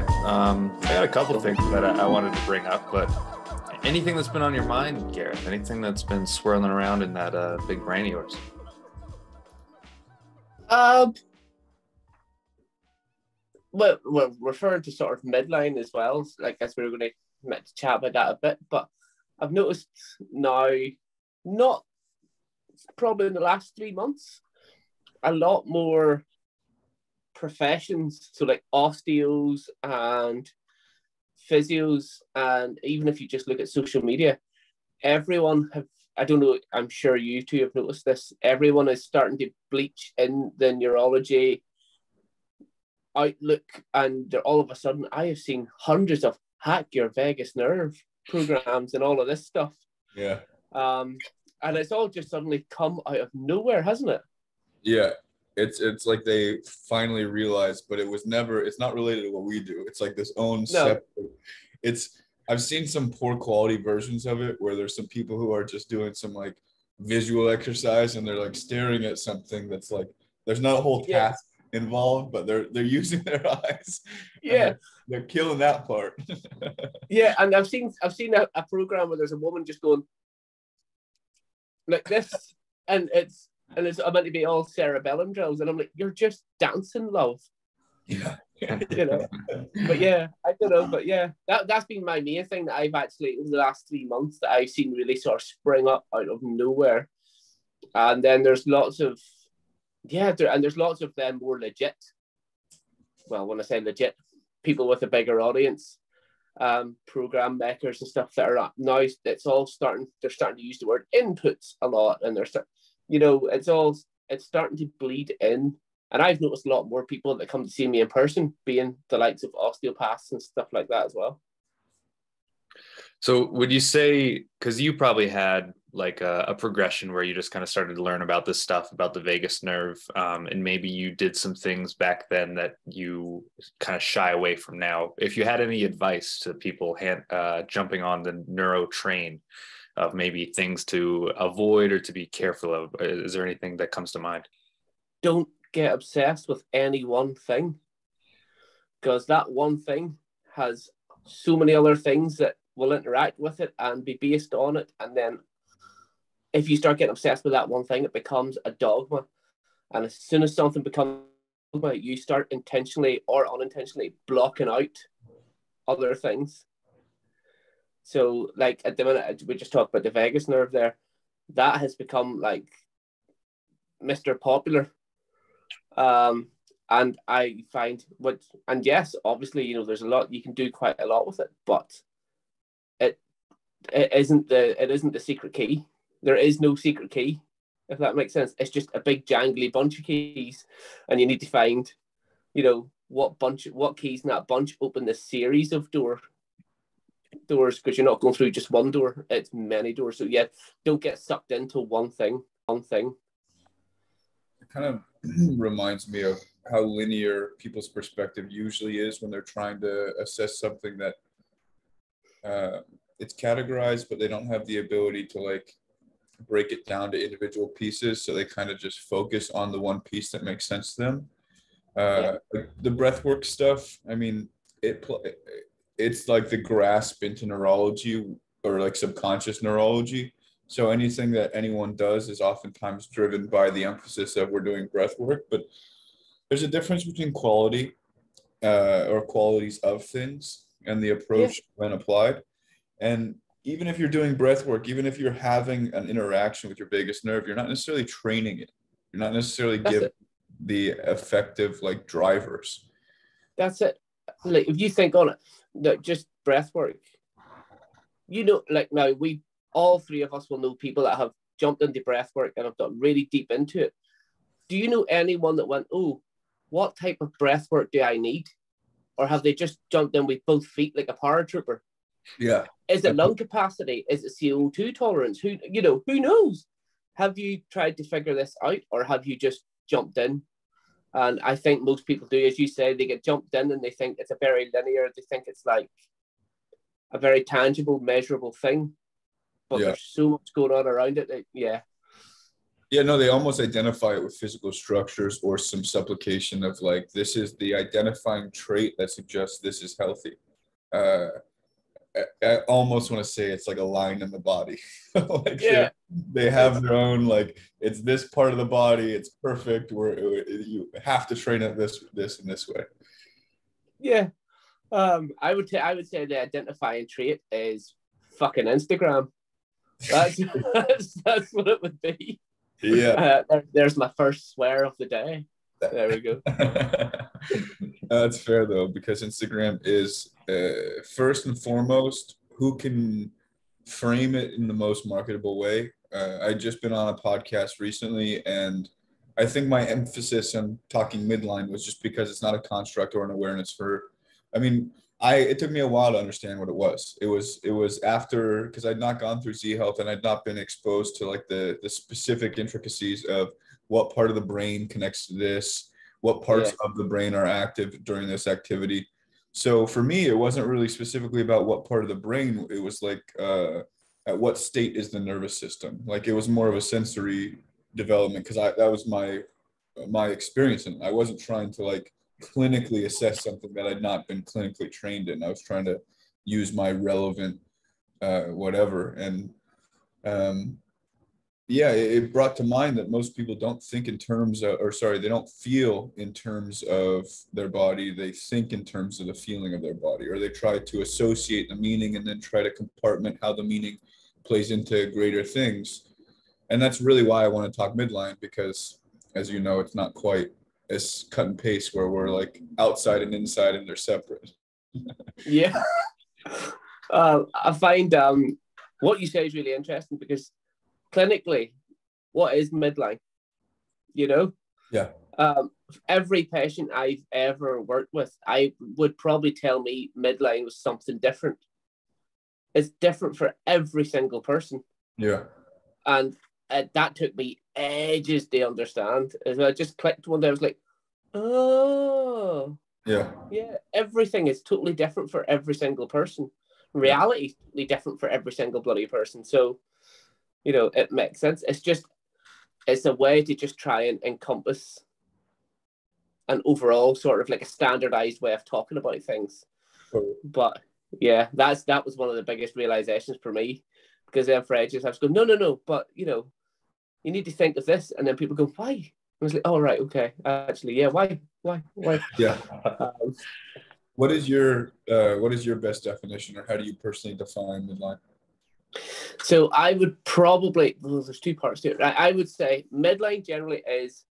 right. I got a couple of things that I wanted to bring up, but anything that's been on your mind, Gareth? Anything that's been swirling around in that big brain of yours? Well, we're referring to sort of midline as well. I guess we were going to chat about that a bit, but I've noticed now, not probably in the last 3 months, a lot more professions, so like osteos and physios, and even if you just look at social media, everyone have, I don't know, I'm sure you two have noticed this, everyone is starting to bleach in the neurology outlook, and all of a sudden I have seen hundreds of hack your vagus nerve programs and all of this stuff. Yeah. And it's all just suddenly come out of nowhere, hasn't it? Yeah. It's like they finally realized, but it's not related to what we do. It's like this own separate. I've seen some poor quality versions of it where there's some people who are just doing some like visual exercise and they're like staring at something that's like, there's not a whole task involved, but they're using their eyes. Yeah. They're killing that part. Yeah, and I've seen a program where there's a woman just going like this, and it's meant to be all cerebellum drills, and I'm like, you're just dancing, love. Yeah. You know. But yeah, I don't know, but yeah, that's been my main thing that I've actually in the last 3 months that I've seen really sort of spring up out of nowhere. And then there's lots of there's lots of them more legit. Well, when I say legit, people with a bigger audience, program makers and stuff that are now they're starting to use the word inputs a lot, and it's starting to bleed in. And I've noticed a lot more people that come to see me in person being the likes of osteopaths and stuff like that as well. So would you say, because you probably had like a progression where you just kind of started to learn about this stuff, about the vagus nerve, and maybe you did some things back then that you kind of shy away from now. If you had any advice to people jumping on the neuro train of maybe things to avoid or to be careful of, is there anything that comes to mind? Don't get obsessed with any one thing, because that one thing has so many other things that will interact with it and be based on it, and then if you start getting obsessed with that one thing, it becomes a dogma, and as soon as something becomes a dogma, you start intentionally or unintentionally blocking out other things. So like at the minute we just talked about the vagus nerve there, that has become like Mr. Popular. And I find and yes, obviously, there's a lot, you can do quite a lot with it, but it isn't the secret key. There is no secret key, if that makes sense. It's just a big jangly bunch of keys, and you need to find, what keys in that bunch open this series of doors, because you're not going through just one door, it's many doors. So yeah, don't get sucked into one thing. It kind of reminds me of how linear people's perspective usually is when they're trying to assess something that it's categorized, but they don't have the ability to like break it down to individual pieces. So they kind of just focus on the one piece that makes sense to them. The breathwork stuff, I mean, it's like the grasp into neurology or like subconscious neurology. So anything that anyone does is oftentimes driven by the emphasis of we're doing breath work, but there's a difference between quality or qualities of things and the approach when applied. And even if you're doing breath work, even if you're having an interaction with your vagus nerve, you're not necessarily training it. You're not necessarily giving the effective like drivers. That's it. Like if you think on it, that just breath work, like now all three of us will know people that have jumped into breath work and have got really deep into it. Do you know anyone that went, oh, what type of breath work do I need? Or have they just jumped in with both feet like a paratrooper? Yeah. Is it lung capacity? Is it CO2 tolerance? Who knows? Have you tried to figure this out, or have you just jumped in? And I think most people do, as you say, they get jumped in and they think it's a very linear, they think it's like a very tangible, measurable thing. But there's so much going on around it. Yeah, no, they almost identify it with physical structures or some supplication of like, this is the identifying trait that suggests this is healthy. Uh, I almost want to say it's like a line in the body. Like Yeah. they have their own, like, it's this part of the body, it's perfect, where you have to train it this and this way. Yeah. I would say the identifying trait is fucking Instagram. That's that's what it would be. Yeah. There's my first swear of the day. There we go. That's fair though, because Instagram is first and foremost who can frame it in the most marketable way. I just been on a podcast recently, and I think my emphasis on talking midline was just because it's not a construct or an awareness for. I mean, it took me a while to understand what it was. It was after, because I'd not gone through Z Health and I'd not been exposed to like the specific intricacies of what part of the brain connects to this, what parts of the brain are active during this activity. So for me, it wasn't really specifically about what part of the brain. It was like at what state is the nervous system. Like it was more of a sensory development, because that was my experience, and I wasn't trying to like clinically assess something that I'd not been clinically trained in. I was trying to use my relevant whatever. And yeah, it brought to mind that most people don't think in terms of, or sorry, they don't feel in terms of their body. They think in terms of the feeling of their body, or they try to associate the meaning and then try to compartment how the meaning plays into greater things. And that's really why I want to talk midline, because as you know, it's not quite as cut and paste where we're like outside and inside and they're separate. Yeah. I find what you say is really interesting, because clinically, what is midline? You know? Yeah. Every patient I've ever worked with, I would probably tell me midline was something different. It's different for every single person. Yeah. And that took me ages to understand. As I just clicked one day, I was like, oh. Yeah. Yeah, everything is totally different for every single person. Reality is totally different for every single bloody person. So, you know, it makes sense. It's a way to just try and encompass an overall sort of like a standardized way of talking about things. But yeah, that was one of the biggest realizations for me, because then for ages I was going, no, but you know, you need to think of this, and then people go, why? I was like, oh right, okay, actually, yeah, why? Yeah. What is your best definition, or how do you personally define midline? So I would probably, well, there's two parts to it. I would say midline generally is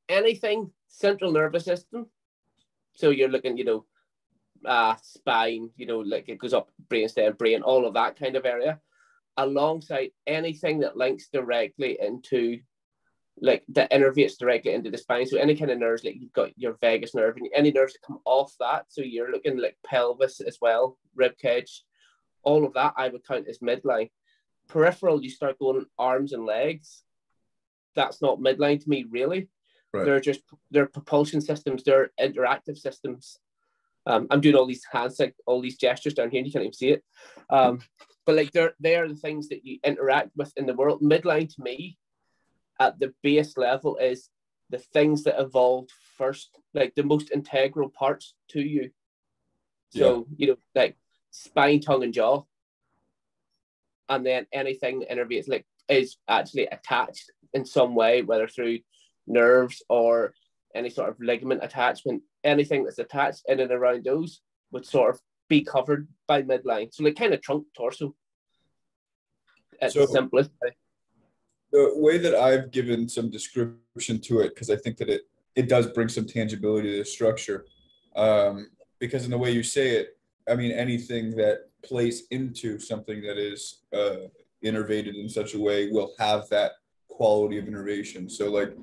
anything central nervous system. So you're looking, you know, spine, you know, like it goes up brainstem, brain, all of that kind of area, alongside anything that links directly into, like that innervates directly into the spine. So any kind of nerves, like you've got your vagus nerve and any nerves that come off that. So you're looking like pelvis as well, rib cage, all of that I would count as midline. Peripheral, you start going arms and legs. That's not midline to me, really. Right. They're propulsion systems. They're interactive systems. I'm doing all these hands, like all these gestures down here, and you can't even see it. But like they are the things that you interact with in the world. Midline to me, at the base level, is the things that evolved first, like the most integral parts to you. So, you know, like spine, tongue, and jaw. And then anything that innervates, like, is actually attached in some way, whether through nerves or any sort of ligament attachment. Anything that's attached in and around those would sort of be covered by midline. So like kind of trunk, torso at the simplest way. The way that I've given some description to it, because I think that it does bring some tangibility to the structure, because in the way you say it, I mean, anything that plays into something that is innervated in such a way will have that quality of innervation. So like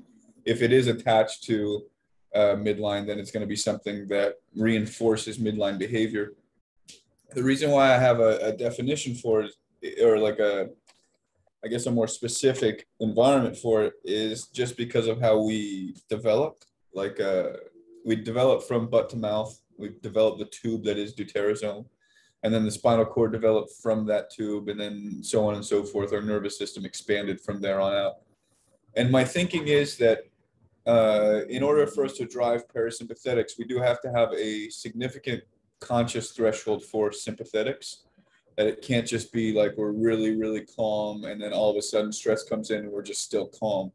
if it is attached to midline, then it's going to be something that reinforces midline behavior. The reason why I have a definition for it, or like I guess a more specific environment for it, is just because of how we develop. Like we develop from butt to mouth. We develop the tube that is deuterosome. and then the spinal cord developed from that tube, and then so on and so forth. Our nervous system expanded from there on out. And my thinking is that in order for us to drive parasympathetics, we do have to have a significant conscious threshold for sympathetics. That it can't just be like we're really, really calm and then all of a sudden stress comes in and we're just still calm.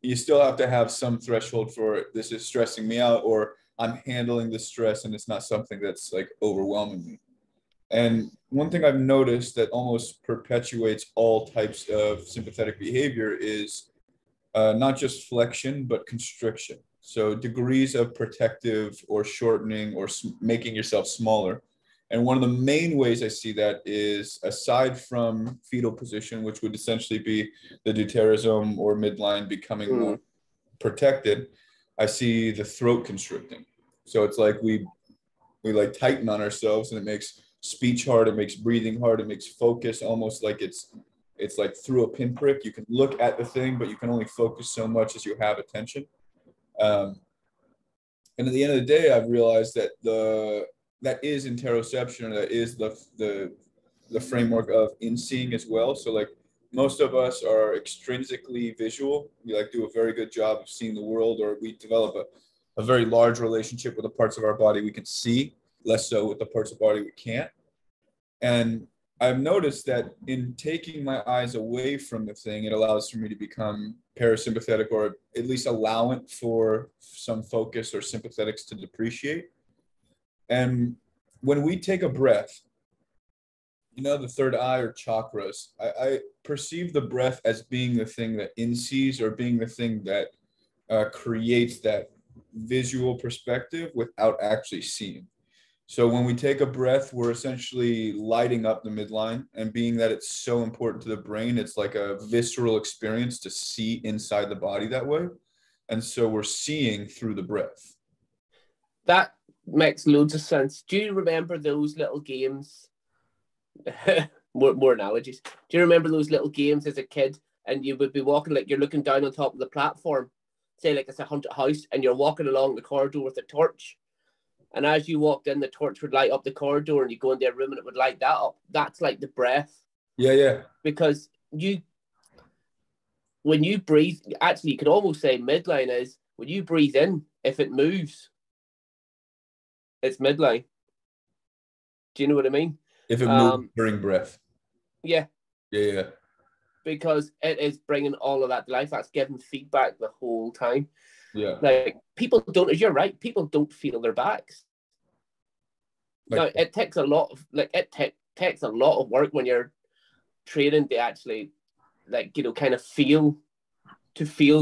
You still have to have some threshold for this is stressing me out, or I'm handling the stress and it's not something that's like overwhelming me. And one thing I've noticed that almost perpetuates all types of sympathetic behavior is not just flexion, but constriction. So degrees of protective or shortening or making yourself smaller. And one of the main ways I see that is, aside from fetal position, which would essentially be the deuterosome or midline becoming more protected, I see the throat constricting. So it's like we like tighten on ourselves, and it makes speech hard, it makes breathing hard, it makes focus almost like it's like through a pinprick. You can look at the thing, but you can only focus so much as you have attention. And at the end of the day, I've realized that that is interoception, or that is the framework of in-seeing as well. So like most of us are extrinsically visual. We like do a very good job of seeing the world, or we develop a very large relationship with the parts of our body we can see, less so with the parts of the body we can't. And I've noticed that in taking my eyes away from the thing, it allows for me to become parasympathetic, or at least allowant for some focus or sympathetics to depreciate. And when we take a breath, the third eye or chakras, I perceive the breath as being the thing that in-sees, or being the thing that creates that visual perspective without actually seeing. So when we take a breath, we're essentially lighting up the midline, and being that it's so important to the brain, it's like a visceral experience to see inside the body that way. And so we're seeing through the breath. That makes loads of sense. Do you remember those little games? more analogies. Do you remember those little games as a kid, and you would be walking, like you're looking down on top of the platform, say like it's a haunted house, and you're walking along the corridor with a torch, and as you walked in, the torch would light up the corridor, and you go in their room and it would light that up? That's like the breath. Yeah. Because when you breathe, actually you could almost say midline is when you breathe in, if it moves, it's midline. Do you know what I mean? If it moves during breath. Yeah. Yeah. Because it is bringing all of that to life. That's giving feedback the whole time. Yeah. Like people don't, you're right, people don't feel their backs. Now, it takes a lot of, takes a lot of work when you're training to actually, kind of feel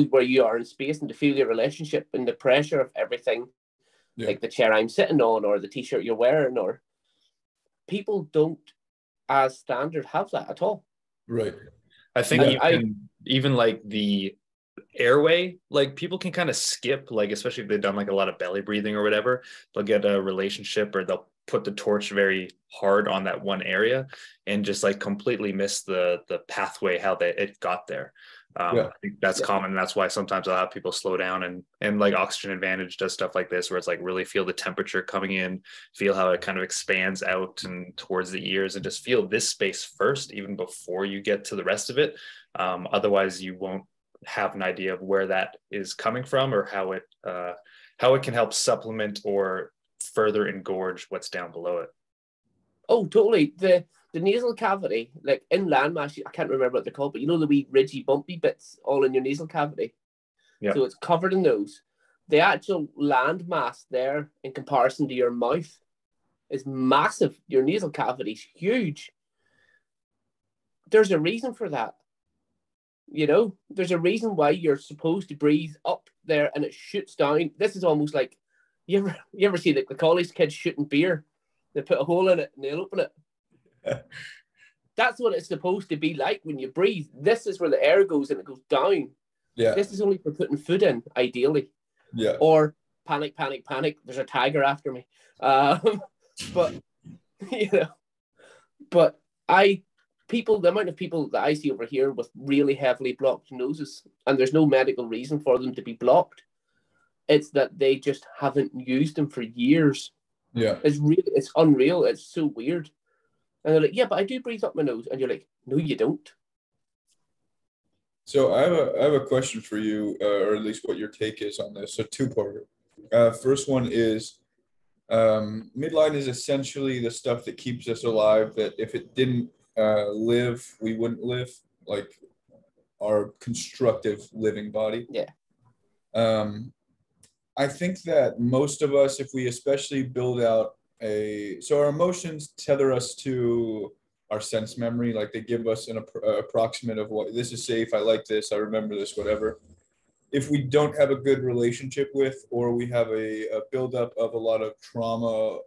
where you are in space, and to feel your relationship and the pressure of everything. Yeah. Like the chair I'm sitting on, or the t-shirt you're wearing, or people don't, as standard, have that at all. Right. I think even like the airway, like people can kind of skip, like especially if they've done like a lot of belly breathing or whatever, they'll get a relationship, or they'll put the torch very hard on that one area and just like completely miss the pathway, how it got there. I think that's common, and that's why sometimes I'll have people slow down, and like Oxygen Advantage does stuff like this, where it's like really feel the temperature coming in, feel how it kind of expands out and towards the ears, and just feel this space first, even before you get to the rest of it. Otherwise you won't have an idea of where that is coming from, or how it can help supplement or further engorge what's down below it. Oh, totally. The nasal cavity, like in landmass, I can't remember what they're called, but the wee ridgy, bumpy bits all in your nasal cavity. Yeah. So it's covered in those. The actual landmass there, in comparison to your mouth, is massive. Your nasal cavity is huge. There's a reason for that. There's a reason why you're supposed to breathe up there and it shoots down. This is almost like, you ever see the college kids shooting beer? They put a hole in it and they'll open it. That's what it's supposed to be like when you breathe. This is where the air goes, and it goes down. Yeah. This is only for putting food in, ideally. Yeah. Or panic. There's a tiger after me. But the amount of people that I see over here with really heavily blocked noses, and there's no medical reason for them to be blocked. It's that they just haven't used them for years. Yeah. It's unreal. It's so weird. And they're like, yeah, but I do breathe up my nose. And you're like, no, you don't. So I have a question for you, or at least what your take is on this. So two-parter. First one is, midline is essentially the stuff that keeps us alive, that if it didn't live, we wouldn't live, like our constructive living body. Yeah. I think that most of us, if we especially build out so our emotions tether us to our sense memory, like they give us an approximate of what this is safe, I like this, I remember this, whatever. If we don't have a good relationship with, or we have a buildup of a lot of trauma,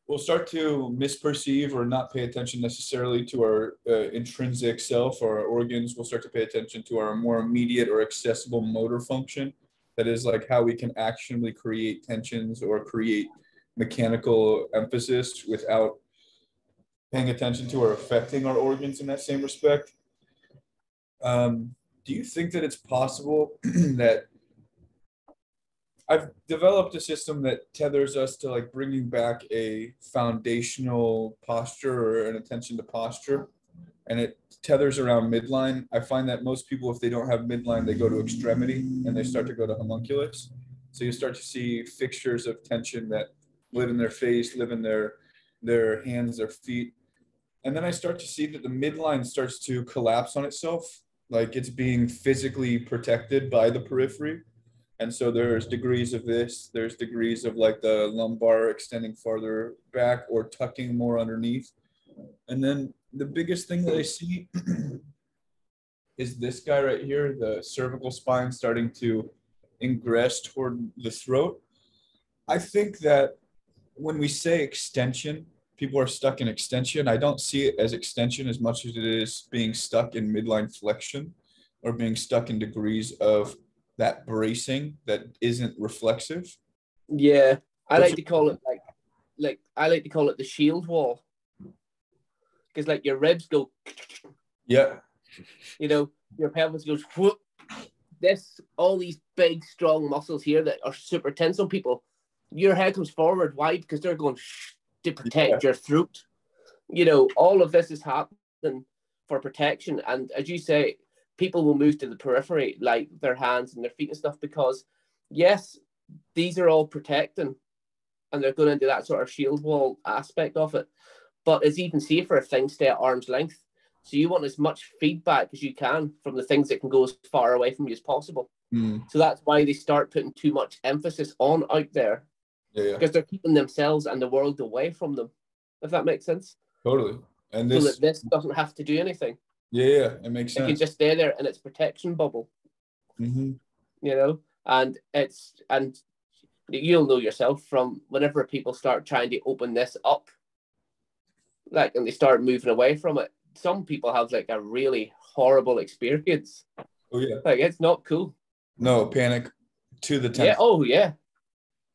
we'll start to misperceive or not pay attention necessarily to our intrinsic self or our organs. We'll start to pay attention to our more immediate or accessible motor function. That is like how we can actionably create tensions or create mechanical emphasis without paying attention to or affecting our organs in that same respect. Do you think that it's possible that I've developed a system that tethers us to like bringing back a foundational posture or an attention to posture, and it tethers around midline? I find that most people, if they don't have midline, they go to extremity and they start to go to homunculus. So you start to see fixtures of tension that live in their face, live in their hands, their feet. And then I start to see that the midline starts to collapse on itself, like it's being physically protected by the periphery. And so there's degrees of this, there's degrees of like the lumbar extending farther back or tucking more underneath. And then the biggest thing that I see is this guy right here, the cervical spine starting to ingress toward the throat. I think that when we say extension, people are stuck in extension. I don't see it as extension as much as it is being stuck in midline flexion or being stuck in degrees of that bracing that isn't reflexive. Yeah, I like to call it like I like to call it the shield wall, because like your ribs go, yeah, you know, your pelvis goes whoop. All these big strong muscles here that are super tense on people. Your head comes forward. Why? Because they're going to protect your throat. You know, all of this is happening for protection, and as you say, people will move to the periphery, like their hands and their feet and stuff, because yes, these are all protecting and they're going into that sort of shield wall aspect of it. But it's even safer if things stay at arm's length. So you want as much feedback as you can from the things that can go as far away from you as possible. So that's why they start putting too much emphasis on out there. Because they're keeping themselves and the world away from them, if that makes sense. Totally. And so that this doesn't have to do anything. Yeah, it makes sense. It can just stay there in its protection bubble. You know, and you'll know yourself from whenever people start trying to open this up, like, and they start moving away from it, some people have like a really horrible experience. Oh yeah. Like, it's not cool. No, panic to the 10th. Yeah. Oh yeah.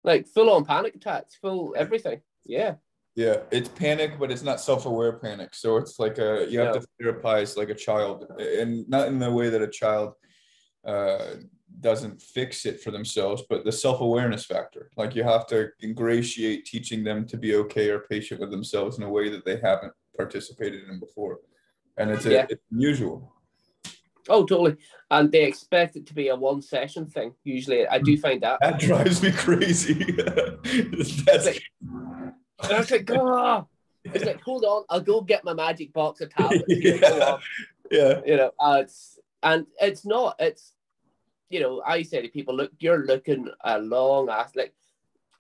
Like full on panic attacks, full everything. Yeah. Yeah, it's panic, but it's not self-aware panic. So it's like you have to therapize like a child, and not in the way that a child doesn't fix it for themselves, but the self-awareness factor. Like you have to ingratiate teaching them to be okay or patient with themselves in a way that they haven't participated in before. And it's unusual. Oh, totally. And they expect it to be a one session thing. Usually, I do find that. That drives me crazy. That's and I was like, oh. It's like, hold on, I'll go get my magic box of tablets. Yeah. You know, it's not, it's, you know, I say to people, look, you're looking a long ass, like,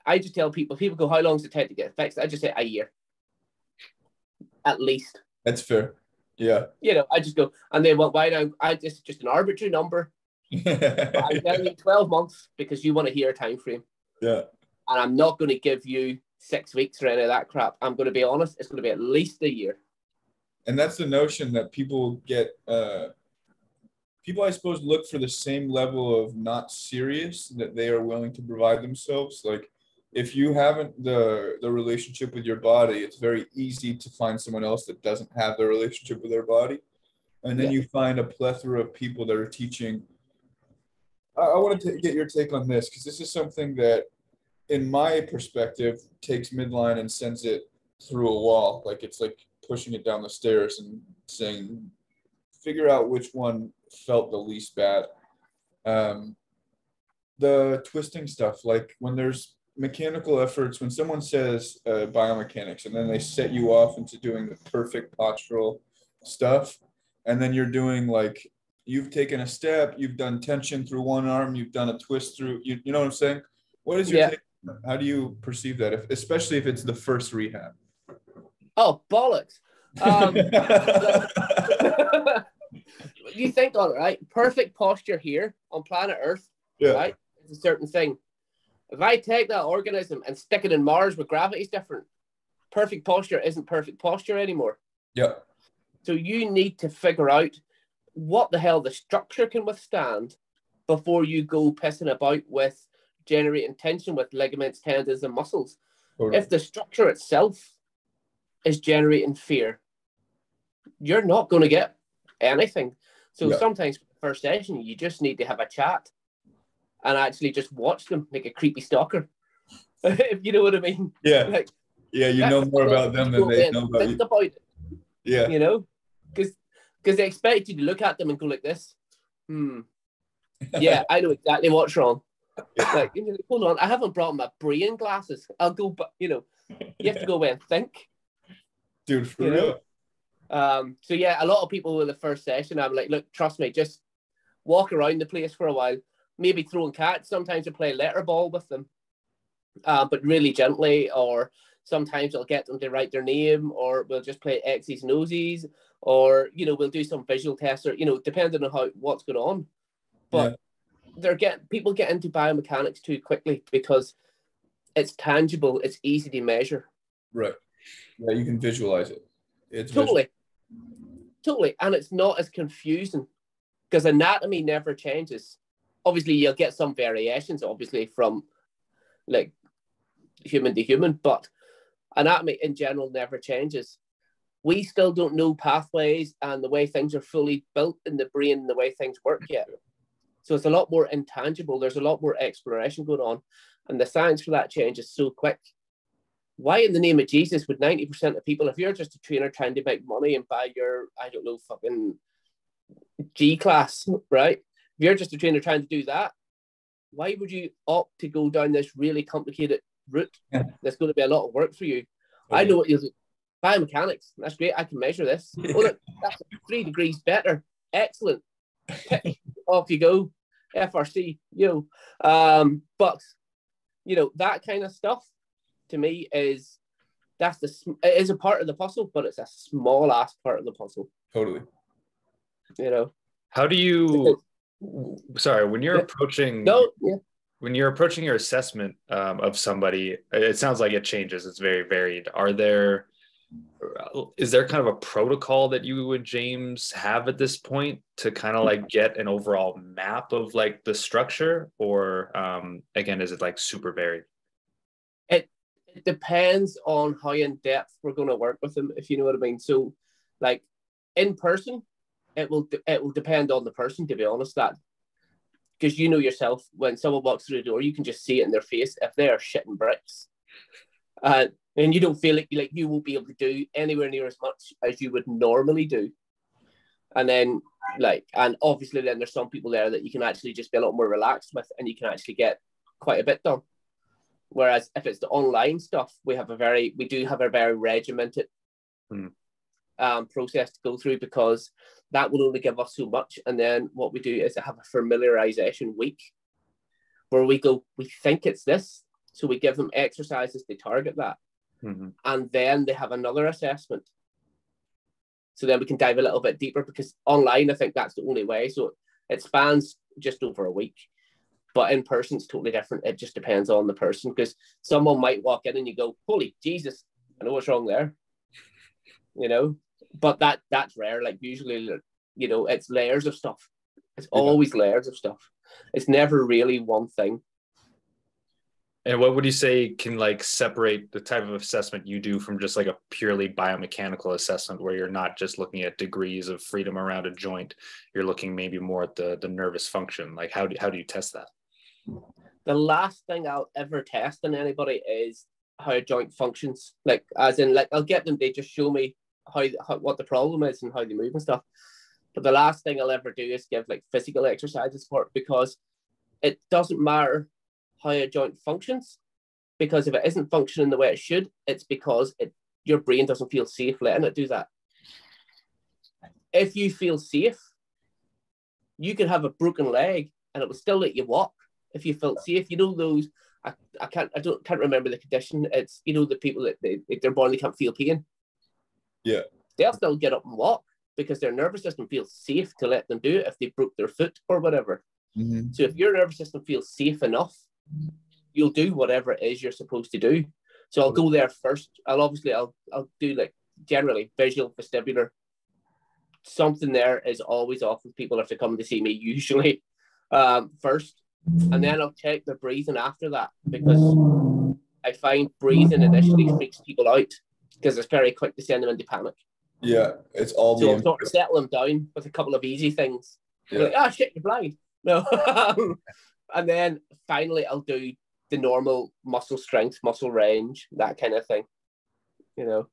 I just tell people go, how long does it take to get fixed? I just say a year. At least. That's fair. Yeah. You know, I just go, and they went, why now? It's just an arbitrary number. I'm telling you 12 months because you want to hear a time frame. Yeah. And I'm not going to give you 6 weeks or any of that crap. I'm going to be honest, it's going to be at least a year. And that's the notion that people get, people, I suppose, look for the same level of not serious that they are willing to provide themselves. Like, if you haven't the relationship with your body, it's very easy to find someone else that doesn't have the relationship with their body. And then you find a plethora of people that are teaching. I wanted to get your take on this, because this is something that in my perspective, takes midline and sends it through a wall. Like it's like pushing it down the stairs and saying, figure out which one felt the least bad. The twisting stuff, like when there's mechanical efforts, when someone says biomechanics and then they set you off into doing the perfect postural stuff, and then you're doing like, you've taken a step, you've done tension through one arm, you've done a twist through, you know what I'm saying? What is your take? How do you perceive that, especially if it's the first rehab? Oh, bollocks. You think on it, right? Perfect posture here on planet Earth, right? It's a certain thing. If I take that organism and stick it in Mars where gravity's different, perfect posture isn't perfect posture anymore. Yeah. So you need to figure out what the hell the structure can withstand before you go pissing about with generating tension with ligaments, tendons, and muscles. Totally. If the structure itself is generating fear, you're not going to get anything. So sometimes first session, you just need to have a chat and actually just watch them like a creepy stalker. If you know what I mean. Yeah. Like, yeah, you know more about them than they know about you. About it. Yeah. You know? Because they expect you to look at them and go like this. Yeah, I know exactly what's wrong. Like, hold on, I haven't brought my brain glasses. I'll go, but you have to go away and think. Dude, for real. So yeah, a lot of people with the first session, I'm like, look, trust me, just walk around the place for a while, maybe throwing cats. Sometimes I play letter ball with them, but really gently, or sometimes I'll get them to write their name, or we'll just play X's and O's, or, we'll do some visual tests, or, depending on what's going on. But people get into biomechanics too quickly because it's tangible, it's easy to measure. Right. Yeah, you can visualize it. It's totally. And it's not as confusing because anatomy never changes. Obviously, you'll get some variations, obviously, from like human to human, but anatomy in general never changes. We still don't know pathways and the way things are fully built in the brain and the way things work yet. So it's a lot more intangible. There's a lot more exploration going on. And the science for that changes so quick. Why in the name of Jesus would 90% of people, if you're just a trainer trying to make money and buy your, I don't know, fucking G class, right? If you're just a trainer trying to do that, why would you opt to go down this really complicated route? That's going to be a lot of work for you. I know what you'll do. Biomechanics, that's great. I can measure this. Oh, look, that's 3 degrees better. Excellent. Off you go. FRC, but that kind of stuff to me it is a part of the puzzle, but it's a small ass part of the puzzle. Totally. How do you? Sorry, when you're approaching. When you're approaching your assessment of somebody, it sounds like it changes. It's very varied. Is there kind of a protocol that you and James have at this point to kind of like get an overall map of like the structure, or again, is it like super varied? It depends on how in depth we're going to work with them, if you know what I mean. So like in person, it will depend on the person, to be honest, that because yourself, when someone walks through the door, you can just see it in their face if they are shitting bricks. And you don't feel like you won't be able to do anywhere near as much as you would normally do. And then and obviously then there's some people there that you can actually just be a lot more relaxed with and you can actually get quite a bit done. Whereas if it's the online stuff, we do have a very regimented process to go through because that will only give us so much. And then what we do is have a familiarization week where we think it's this. So we give them exercises to target that. And then they have another assessment. So then we can dive a little bit deeper because online, I think that's the only way. So it spans just over a week. But in person, it's totally different. It just depends on the person because someone might walk in and you go, holy Jesus, I know what's wrong there. But that's rare. Like usually, it's layers of stuff. It's always layers of stuff. It's never really one thing. And what would you say can like separate the type of assessment you do from just like a purely biomechanical assessment where you're not just looking at degrees of freedom around a joint, you're looking maybe more at the nervous function? Like how do you test that? the last thing I'll ever test on anybody is how a joint functions. Like, as in, like, I'll get them, they just show me how what the problem is and how they move and stuff. But the last thing I'll ever do is give like physical exercises for it, because it doesn't matter how a joint functions, because if it isn't functioning the way it should, it's because your brain doesn't feel safe letting it do that. If you feel safe, you could have a broken leg and it will still let you walk if you felt safe. You know those, I can't remember the condition. It's, you know, the people that they're born, they can't feel pain. Yeah. They'll still get up and walk because their nervous system feels safe to let them do it if they broke their foot or whatever. Mm-hmm. So if your nervous system feels safe enough, you'll do whatever it is you're supposed to do. So I'll go there first. I'll do like generally visual, vestibular. Something there is always off with people if they come to see me, usually first. And then I'll check their breathing after that, because I find breathing initially freaks people out because it's very quick to send them into panic. Yeah, it's all so I'll sort of settle them down with a couple of easy things. Yeah. Like, oh shit, you're blind. No. And then finally I'll do the normal muscle strength, muscle range, that kind of thing. You know.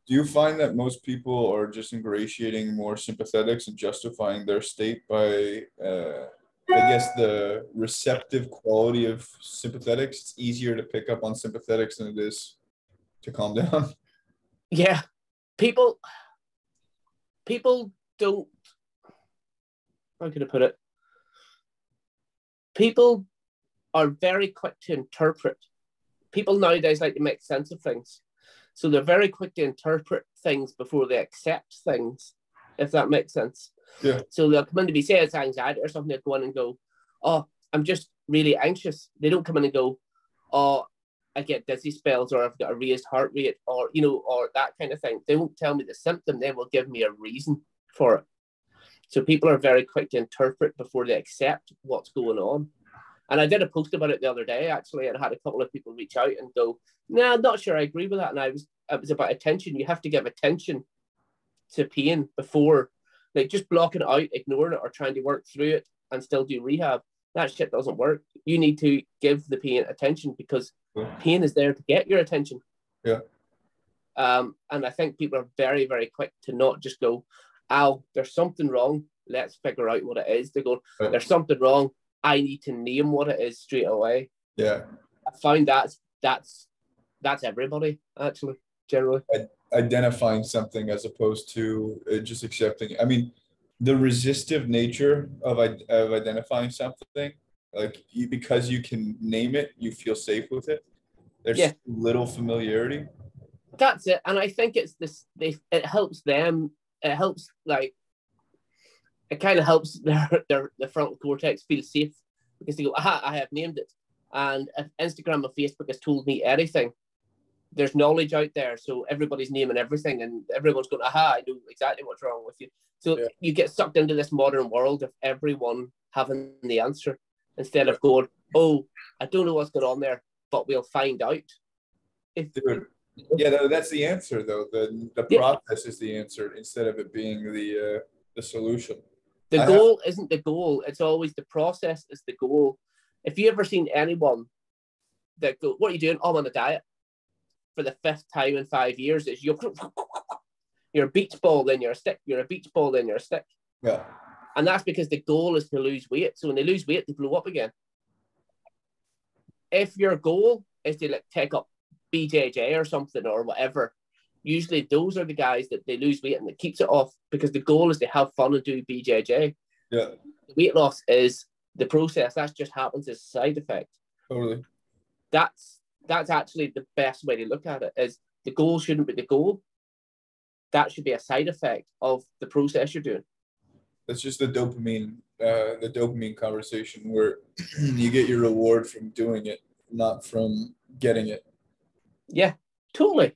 Do you find that most people are just ingratiating more sympathetics and justifying their state by, I guess, the receptive quality of sympathetics? It's easier to pick up on sympathetics than it is to calm down. Yeah. People don't, how can I put it? People are very quick to interpret. People nowadays like to make sense of things. So they're very quick to interpret things before they accept things, if that makes sense. Yeah. So they'll come in to be saying it's anxiety or something, they'll go in and go, oh, I'm just really anxious. They don't come in and go, oh, I get dizzy spells, or I've got a raised heart rate, or, you know, or that kind of thing. They won't tell me the symptom. They will give me a reason for it. So people are very quick to interpret before they accept what's going on. And I did a post about it the other day, actually, and I had a couple of people reach out and go, nah, I'm not sure I agree with that. And it was about attention. You have to give attention to pain before, like, just blocking it out, ignoring it, or trying to work through it and still do rehab. That shit doesn't work. You need to give the pain attention, because pain is there to get your attention. Yeah. And I think people are very, very quick to not just go, ow, there's something wrong. Let's figure out what it is. They go, there's something wrong. I need to name what it is straight away. Yeah. I find that's everybody, actually, generally. Identifying something as opposed to just accepting it. I mean, the resistive nature of identifying something, like, because you can name it, you feel safe with it. There's little familiarity. That's it. And I think it's this, it helps them. It helps, like, it kind of helps the frontal cortex feel safe, because they go, aha, I have named it. And if Instagram or Facebook has told me anything, there's knowledge out there. So everybody's naming everything, and everyone's going, aha, I know exactly what's wrong with you. So you get sucked into this modern world of everyone having the answer, instead of going, oh, I don't know what's going on there, but we'll find out. Dude. Yeah, that's the answer, though. The process is the answer, instead of it being the solution. The goal isn't the goal. It's always the process is the goal. If you ever seen anyone that go, what are you doing? Oh, I'm on a diet for the 5th time in 5 years, is you're a beach ball, then you're a stick. You're a beach ball, then you're a stick. Yeah. And that's because the goal is to lose weight. So when they lose weight, they blow up again. If your goal is to, like, take up BJJ or something or whatever, usually those are the guys that they lose weight and it keeps it off, because the goal is to have fun and do BJJ. Yeah. Weight loss is the process. That just happens as a side effect. Totally. That's actually the best way to look at it, is the goal shouldn't be the goal. That should be a side effect of the process you're doing. That's just the dopamine conversation, where you get your reward from doing it, not from getting it. Yeah, totally.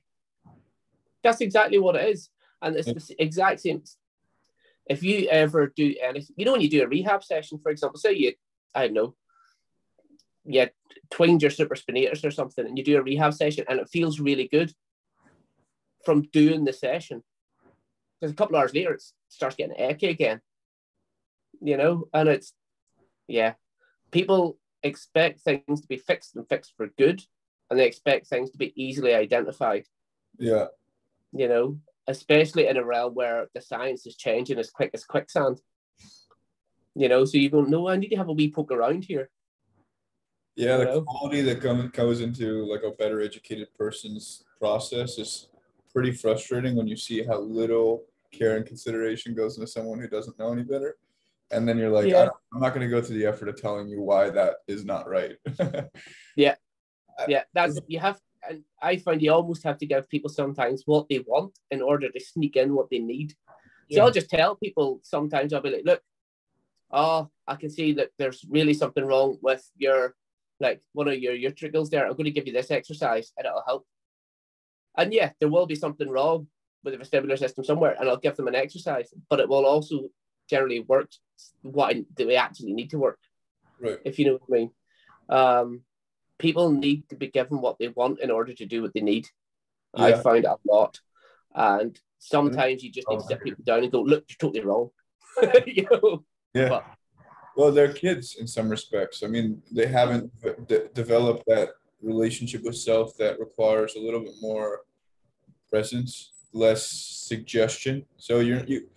That's exactly what it is. And it's the exact same. If you ever do anything, you know, when you do a rehab session, for example, say you twinged your supraspinatus or something, and you do a rehab session and it feels really good from doing the session, because a couple of hours later it starts getting achy again, you know. And it's people, expect things to be fixed and fixed for good, and they expect things to be easily identified. Yeah. You know, especially in a realm where the science is changing as quick as quicksand. You know, so you go, no, I need to have a wee poke around here. Yeah, the quality that goes into like a better educated person's process is pretty frustrating when you see how little care and consideration goes into someone who doesn't know any better. And then you're like, yeah. I'm not going to go through the effort of telling you why that is not right. Yeah. That's, you have, and I find you almost have to give people sometimes what they want in order to sneak in what they need. So I'll just tell people sometimes, I'll be like, look, I can see that there's really something wrong with your, like, one of your ventricles there. I'm going to give you this exercise and it'll help. And yeah, there will be something wrong with the vestibular system somewhere, and I'll give them an exercise, but it will also generally work what they actually need to work. Right. If you know what I mean. People need to be given what they want in order to do what they need. Yeah. I find that a lot. And sometimes you just need to sit people down and go, look, you're totally wrong. You know? Yeah. But, well, they're kids in some respects. I mean, they haven't developed that relationship with self that requires a little bit more presence, less suggestion. So you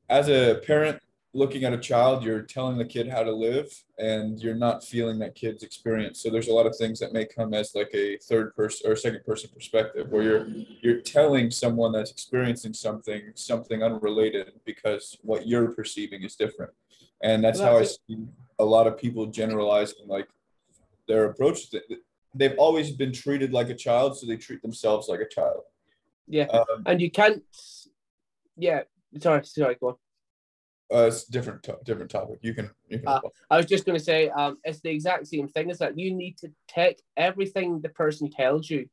as a parent looking at a child, you're telling the kid how to live, and you're not feeling that kid's experience. So there's a lot of things that may come as like a third person or second person perspective, where you're telling someone that's experiencing something unrelated because what you're perceiving is different. And that's how I see a lot of people generalizing like their approach. They've always been treated like a child, so they treat themselves like a child. Yeah, and you can't. Yeah, sorry, go on. It's different topic. You can I was just going to say, it's the exact same thing. Is that you need to take everything the person tells you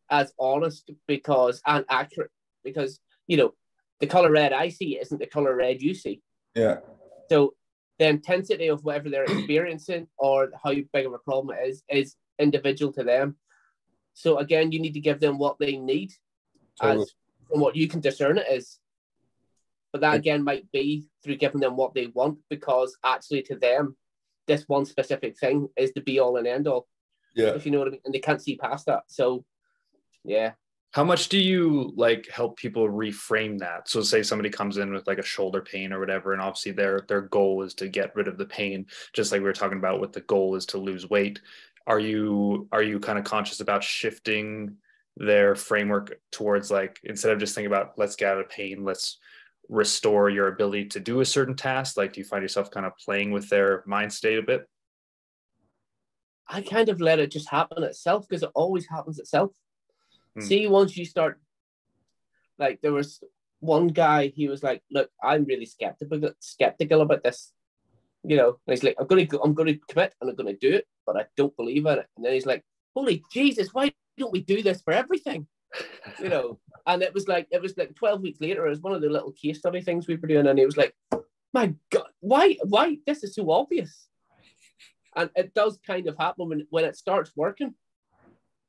as honest and accurate, because you know the color red I see isn't the color red you see. Yeah. So the intensity of whatever they're experiencing or how big of a problem it is individual to them. So again, you need to give them what they need, as from what you can discern it is. But that again might be through giving them what they want, because actually to them, this one specific thing is the be all and end all. Yeah. If you know what I mean, and they can't see past that. So, yeah. How much do you like help people reframe that? So say somebody comes in with like a shoulder pain or whatever, and obviously their goal is to get rid of the pain, just like we were talking about with the goal is to lose weight. Are you kind of conscious about shifting their framework towards, like, instead of just thinking about let's get out of pain, let's restore your ability to do a certain task? Like, do you find yourself kind of playing with their mind state a bit? I kind of let it just happen itself, because it always happens itself. See, once you start, like, there was one guy, he was like, look, I'm really skeptical about this, you know, and he's like, I'm going to commit and I'm going to do it, but I don't believe in it. And then he's like, holy Jesus, why don't we do this for everything? You know, and it was like 12 weeks later, it was one of the little case study things we were doing, and he was like, my God, why this is so obvious. And it does kind of happen when it starts working.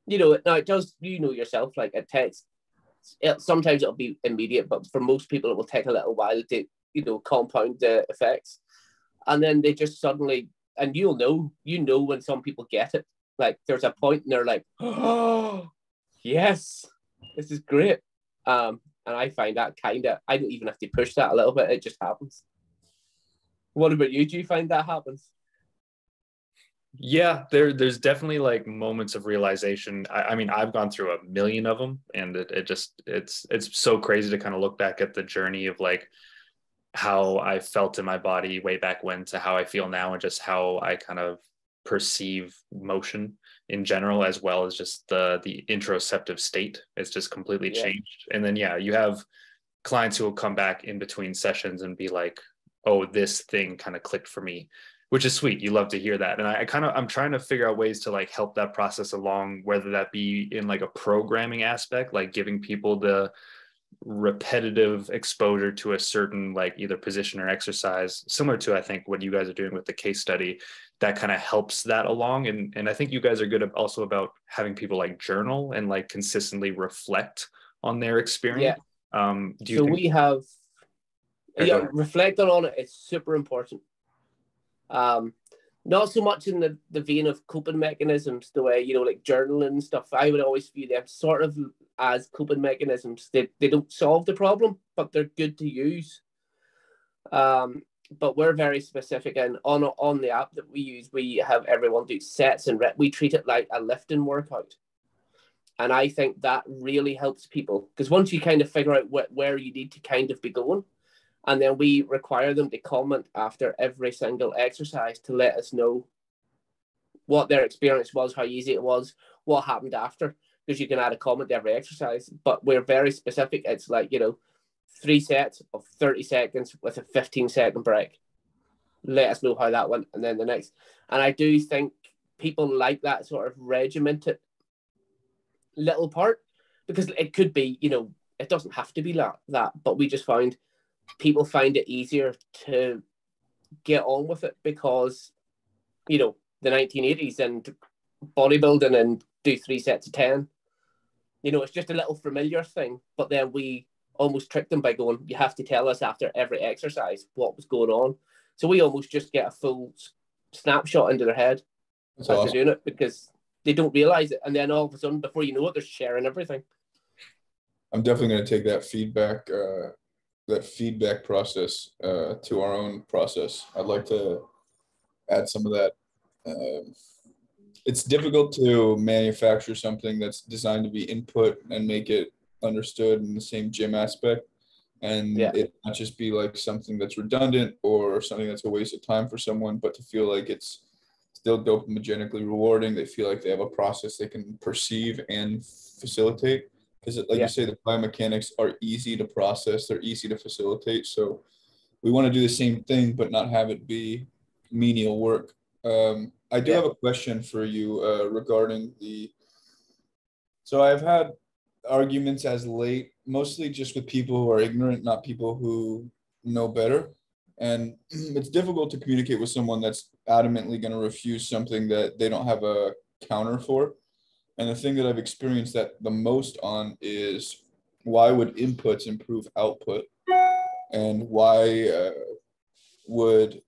You know, now it does, you know yourself, like it takes, sometimes it'll be immediate, but for most people it will take a little while to, you know, compound the effects. And then they just suddenly, and you know when some people get it, like there's a point and they're like, oh, yes, this is great. And I find that I don't even have to push that a little bit, it just happens. What about you? Do you find that happens? Yeah, there's definitely like moments of realization. I mean, I've gone through a million of them, and it's so crazy to kind of look back at the journey of like how I felt in my body way back when to how I feel now, and just how I kind of perceive motion in general, as well as just the interoceptive state. It's just completely changed. And then you have clients who will come back in between sessions and be like, oh, this thing kind of clicked for me, which is sweet. You love to hear that. And I'm trying to figure out ways to like help that process along, whether that be in like a programming aspect, like giving people the repetitive exposure to a certain like either position or exercise, similar to I think what you guys are doing with the case study, that kind of helps that along. And I think you guys are good also about having people like journal and like consistently reflect on their experience. We have reflecting on it. It's super important. Not so much in the vein of coping mechanisms, the way, like journaling and stuff. I would always view them sort of as coping mechanisms. They don't solve the problem, but they're good to use. But we're very specific, and on the app that we use, we have everyone do sets and we treat it like a lifting workout. And I think that really helps people, because once you kind of figure out where you need to kind of be going, and then we require them to comment after every single exercise to let us know what their experience was, how easy it was, what happened after, because you can add a comment to every exercise. But we're very specific. It's like, 3 sets of 30 seconds with a 15-second break. Let us know how that went, and then the next. And I do think people like that sort of regimented little part, because it could be, it doesn't have to be that, but we just found people find it easier to get on with it, because, the 1980s and bodybuilding and do 3 sets of 10, it's just a little familiar thing. But then we almost tricked them by going, you have to tell us after every exercise what was going on. So we almost just get a full snapshot into their head as they're doing it, because they don't realize it. And then all of a sudden, before you know it, they're sharing everything. I'm definitely going to take that feedback process to our own process. I'd like to add some of that. It's difficult to manufacture something that's designed to be input and make it understood in the same gym aspect, and it not just be like something that's redundant or something that's a waste of time for someone, but to feel like it's still dopaminergically rewarding. They feel like they have a process they can perceive and facilitate, because you say, the biomechanics are easy to process, they're easy to facilitate. So we want to do the same thing but not have it be menial work. I do have a question for you regarding so I've had arguments as late, mostly just with people who are ignorant, not people who know better. And it's difficult to communicate with someone that's adamantly going to refuse something that they don't have a counter for. And the thing that I've experienced that the most on is, why would inputs improve output? And why would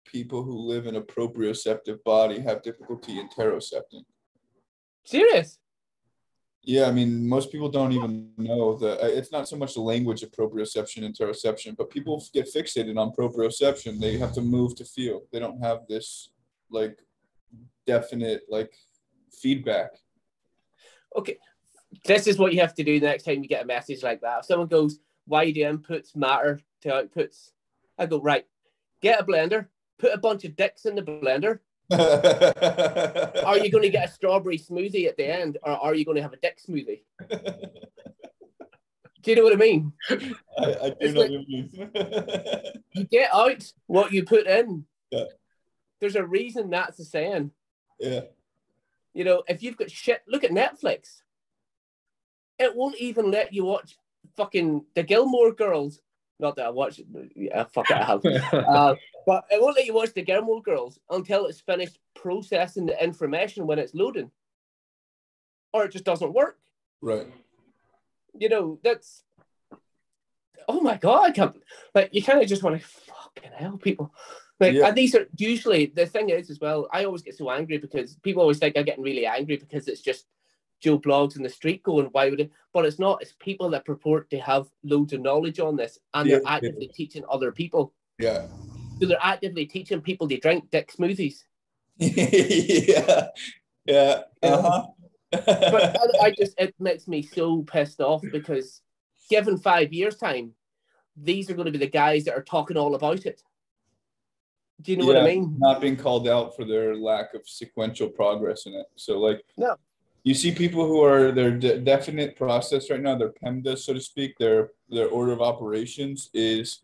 people who live in a proprioceptive body have difficulty interocepting? Serious? Yeah, I mean, most people don't even know it's not so much the language of proprioception, interoception, but people get fixated on proprioception. They have to move to feel. They don't have this definite feedback. Okay, this is what you have to do next time you get a message like that. If someone goes, why do inputs matter to outputs? I go, right, get a blender, put a bunch of dicks in the blender. Are you going to get a strawberry smoothie at the end, or are you going to have a dick smoothie? Do you know what I mean? I do know what you mean. You get out what you put in. Yeah. There's a reason that's a saying. Yeah. If you've got shit, look at Netflix. It won't even let you watch fucking the Gilmore Girls. Not that I watch it. Yeah, fuck it, I have. But it won't let you watch the Gilmore Girls until it's finished processing the information when it's loading. Or it just doesn't work. Right. That's... Oh my God, I can't... you kind of just want to fucking hell, people. And these are usually... The thing is as well, I always get so angry because people always think I'm getting really angry because it's just Joe Blogs in the street going, why would it? But it's not. It's people that purport to have loads of knowledge on this, and they're actively teaching other people. Yeah. So they're actively teaching people to drink dick smoothies. Yeah. Yeah. Uh-huh. But it makes me so pissed off, because given 5 years' time, these are going to be the guys that are talking all about it. Do you know what I mean? Not being called out for their lack of sequential progress in it. So no. You see people who are their definite process right now, their PEMDA, so to speak, their order of operations is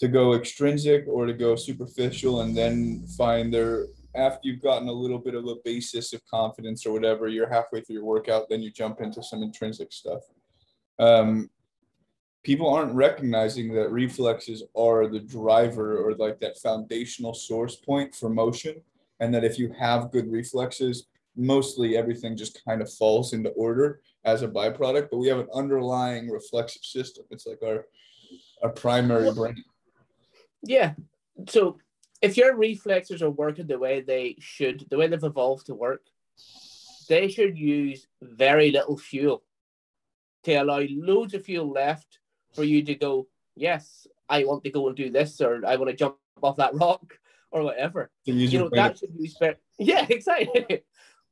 to go extrinsic or to go superficial, and then find after you've gotten a little bit of a basis of confidence or whatever, you're halfway through your workout, then you jump into some intrinsic stuff. People aren't recognizing that reflexes are the driver, or that foundational source point for motion, and that if you have good reflexes, mostly everything just kind of falls into order as a byproduct. But we have an underlying reflexive system. It's like our primary brain. Yeah. So if your reflexes are working the way they should, the way they've evolved to work, they should use very little fuel to allow loads of fuel left for you to go, yes, I want to go and do this, or I want to jump off that rock, or whatever. That should use very, yeah, exactly.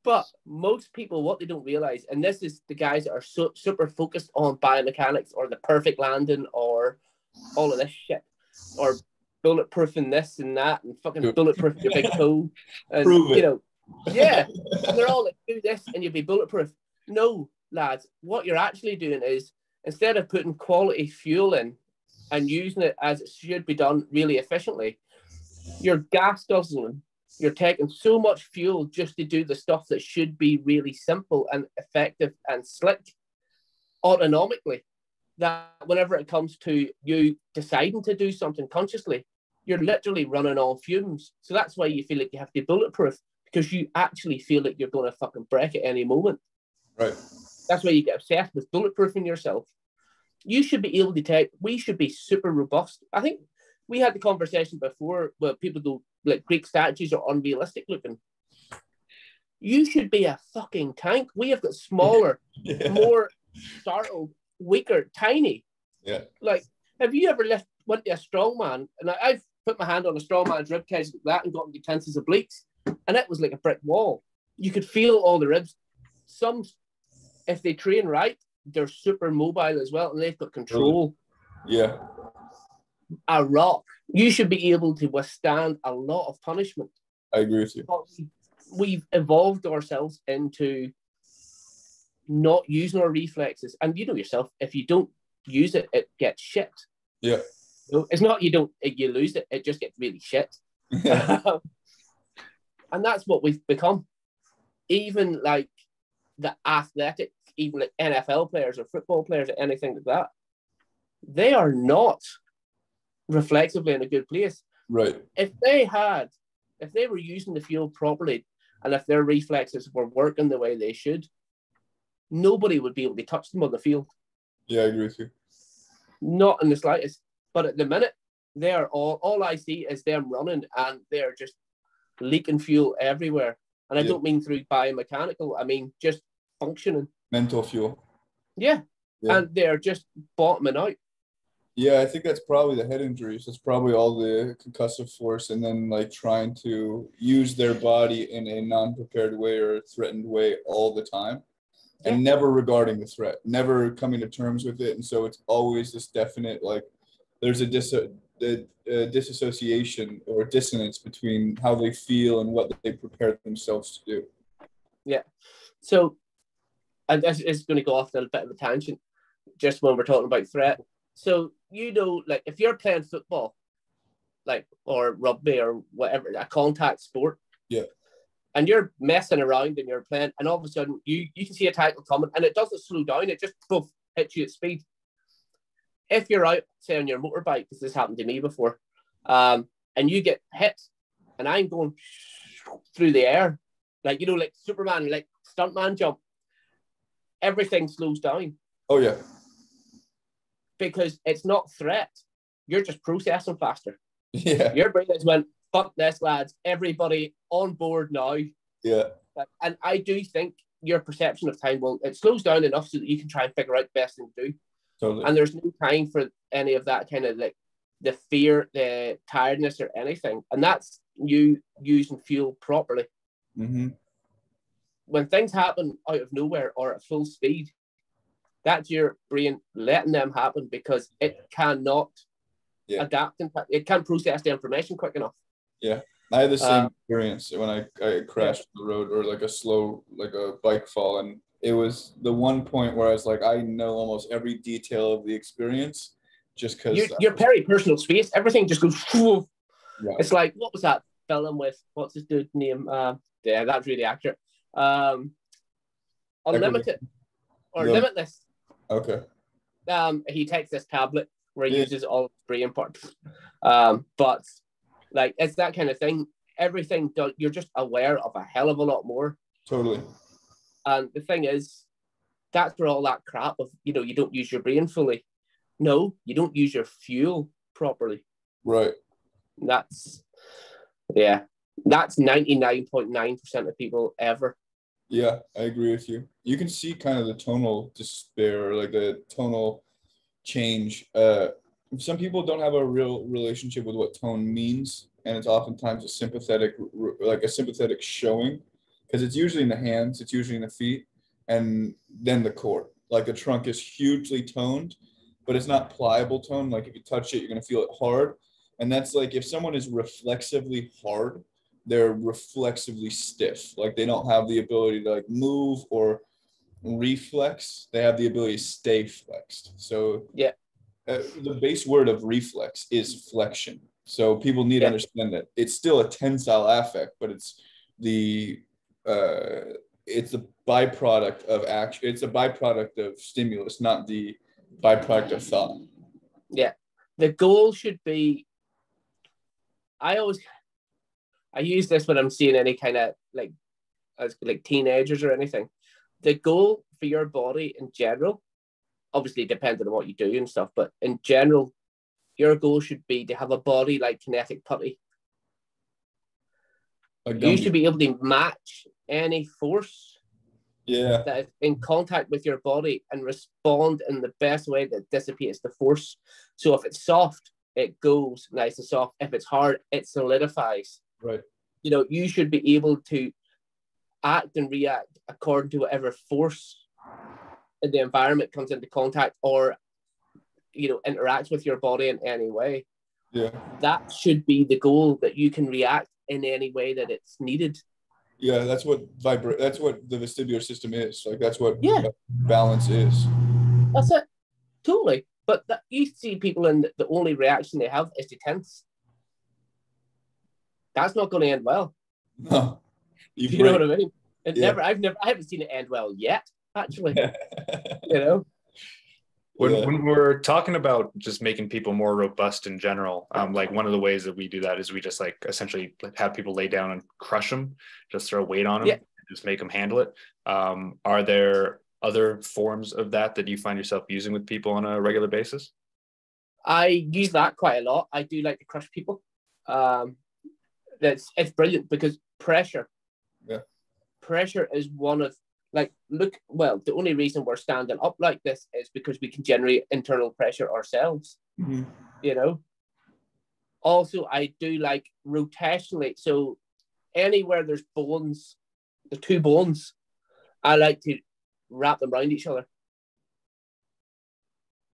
But most people, what they don't realize, and this is the guys that are super focused on biomechanics or the perfect landing or all of this shit, or bulletproofing this and that, and fucking bulletproof your big toe, and yeah, and they're all like, do this and you'll be bulletproof. No, lads, what you're actually doing is, instead of putting quality fuel in and using it as it should be done really efficiently, you're gas guzzling. You're taking so much fuel just to do the stuff that should be really simple and effective and slick autonomically, that whenever it comes to you deciding to do something consciously, you're literally running on fumes. So that's why you feel like you have to be bulletproof, because you actually feel like you're going to fucking break at any moment. Right. That's why you get obsessed with bulletproofing yourself. You should be able to we should be super robust. I think we had the conversation before where people go, like, Greek statues are unrealistic looking. You should be a fucking tank. We have got smaller, more startled, weaker, tiny. Yeah. Like, have you ever went to a strongman? And I've put my hand on a strongman's rib cage like that and got into tensors obliques, and it was like a brick wall. You could feel all the ribs. Some, if they train right, they're super mobile as well, and they've got control. Yeah. A rock, you should be able to withstand a lot of punishment. I agree with you. But we've evolved ourselves into not using our reflexes, and you know yourself, if you don't use it, it gets shit. Yeah. It's not you lose it, it just gets really shit. And that's what we've become. Even like the athletic, even like NFL players or football players or anything like that, they are not reflexively in a good place. Right. If they were using the fuel properly, and if their reflexes were working the way they should, nobody would be able to touch them on the field. Yeah, I agree with you. Not in the slightest. But at the minute, they are all I see is them running, and they're just leaking fuel everywhere. And I don't mean through biomechanical, I mean just functioning. Mental fuel. Yeah. And they're just bottoming out. Yeah, I think that's probably the head injuries. That's probably all the concussive force, and then like trying to use their body in a non-prepared way or a threatened way all the time, and never regarding the threat, never coming to terms with it. And so it's always this definite, like, there's a disassociation or dissonance between how they feel and what they prepare themselves to do. Yeah. So, and this is going to go off on a bit of a tangent, just when we're talking about threat. So, like, if you're playing football, like, or rugby or whatever, a contact sport, and you're messing around and you're playing, and all of a sudden you can see a tackle coming, and it doesn't slow down, it just hits you at speed. If you're out, say, on your motorbike, because this happened to me before, and you get hit, and I'm going through the air, like, like Superman, like stuntman jump, everything slows down. Oh, yeah. Because it's not threat. You're just processing faster. Yeah. Your brain has went, fuck this, lads. Everybody on board now. Yeah. And I do think your perception of time, it slows down enough so that you can try and figure out the best thing to do. Totally. And there's no time for any of that kind of, like, the fear, the tiredness, or anything. And that's you using fuel properly. Mm-hmm. When things happen out of nowhere or at full speed, that's your brain letting them happen, because it cannot adapt, and it can't process the information quick enough. Yeah. I had the same experience when I crashed on the road, or like a bike fall, and it was the one point where I was like, I know almost every detail of the experience, just because your peripersonal space, everything just goes. Yeah. It's like, what was that film with? What's his dude's name? Yeah, that's really accurate. Unlimited or Limitless. Okay. He takes this tablet where he uses all his brain parts. But like, it's that kind of thing. Everything you're just aware of a hell of a lot more. Totally. And the thing is, that's where all that crap of, you don't use your brain fully. No, you don't use your fuel properly. Right. Yeah. That's 99.9% of people ever. Yeah, I agree with you. You can see kind of the tonal despair, like the tonal change. Some people don't have a real relationship with what tone means, and it's oftentimes like a sympathetic showing, because it's usually in the hands, it's usually in the feet, and then the core. Like the trunk is hugely toned, but it's not pliable tone. Like if you touch it, you're gonna feel it hard, and that's like if someone is reflexively hard, they're reflexively stiff. Like they don't have the ability to like move or reflex. They have the ability to stay flexed. So Yeah. The base word of reflex is flexion. So people need to understand that it's still a tensile affect, but the it's the byproduct of action. It's a byproduct of stimulus, not the byproduct of thought. Yeah. The goal should be, I use this when I'm seeing any kind of like teenagers or anything. The goal for your body in general, obviously depending on what you do and stuff, but in general, your goal should be to have a body like kinetic putty. You should be able to match any force that is in contact with your body and respond in the best way that dissipates the force. So if it's soft, it goes nice and soft. If it's hard, it solidifies. Right. You know, you should be able to act and react according to whatever force in the environment comes into contact or, you know, interacts with your body in any way. Yeah. That should be the goal, that you can react in any way that it's needed. Yeah, that's what that's what the vestibular system is. Like that's what balance is. That's it. Totally. But you see people and the only reaction they have is to tense. That's not going to end well. No. You know what I mean? I haven't seen it end well yet, actually. You know? When we're talking about just making people more robust in general, like one of the ways that we do that is we just like essentially have people lay down and crush them, just throw weight on them, and just make them handle it. Are there other forms of that you find yourself using with people on a regular basis? I use that quite a lot. I do like to crush people. It's brilliant because pressure is one of the only reason we're standing up like this is because we can generate internal pressure ourselves. Mm-hmm. You know, also I do like rotationally, so anywhere there's bones, the two bones, I like to wrap them around each other.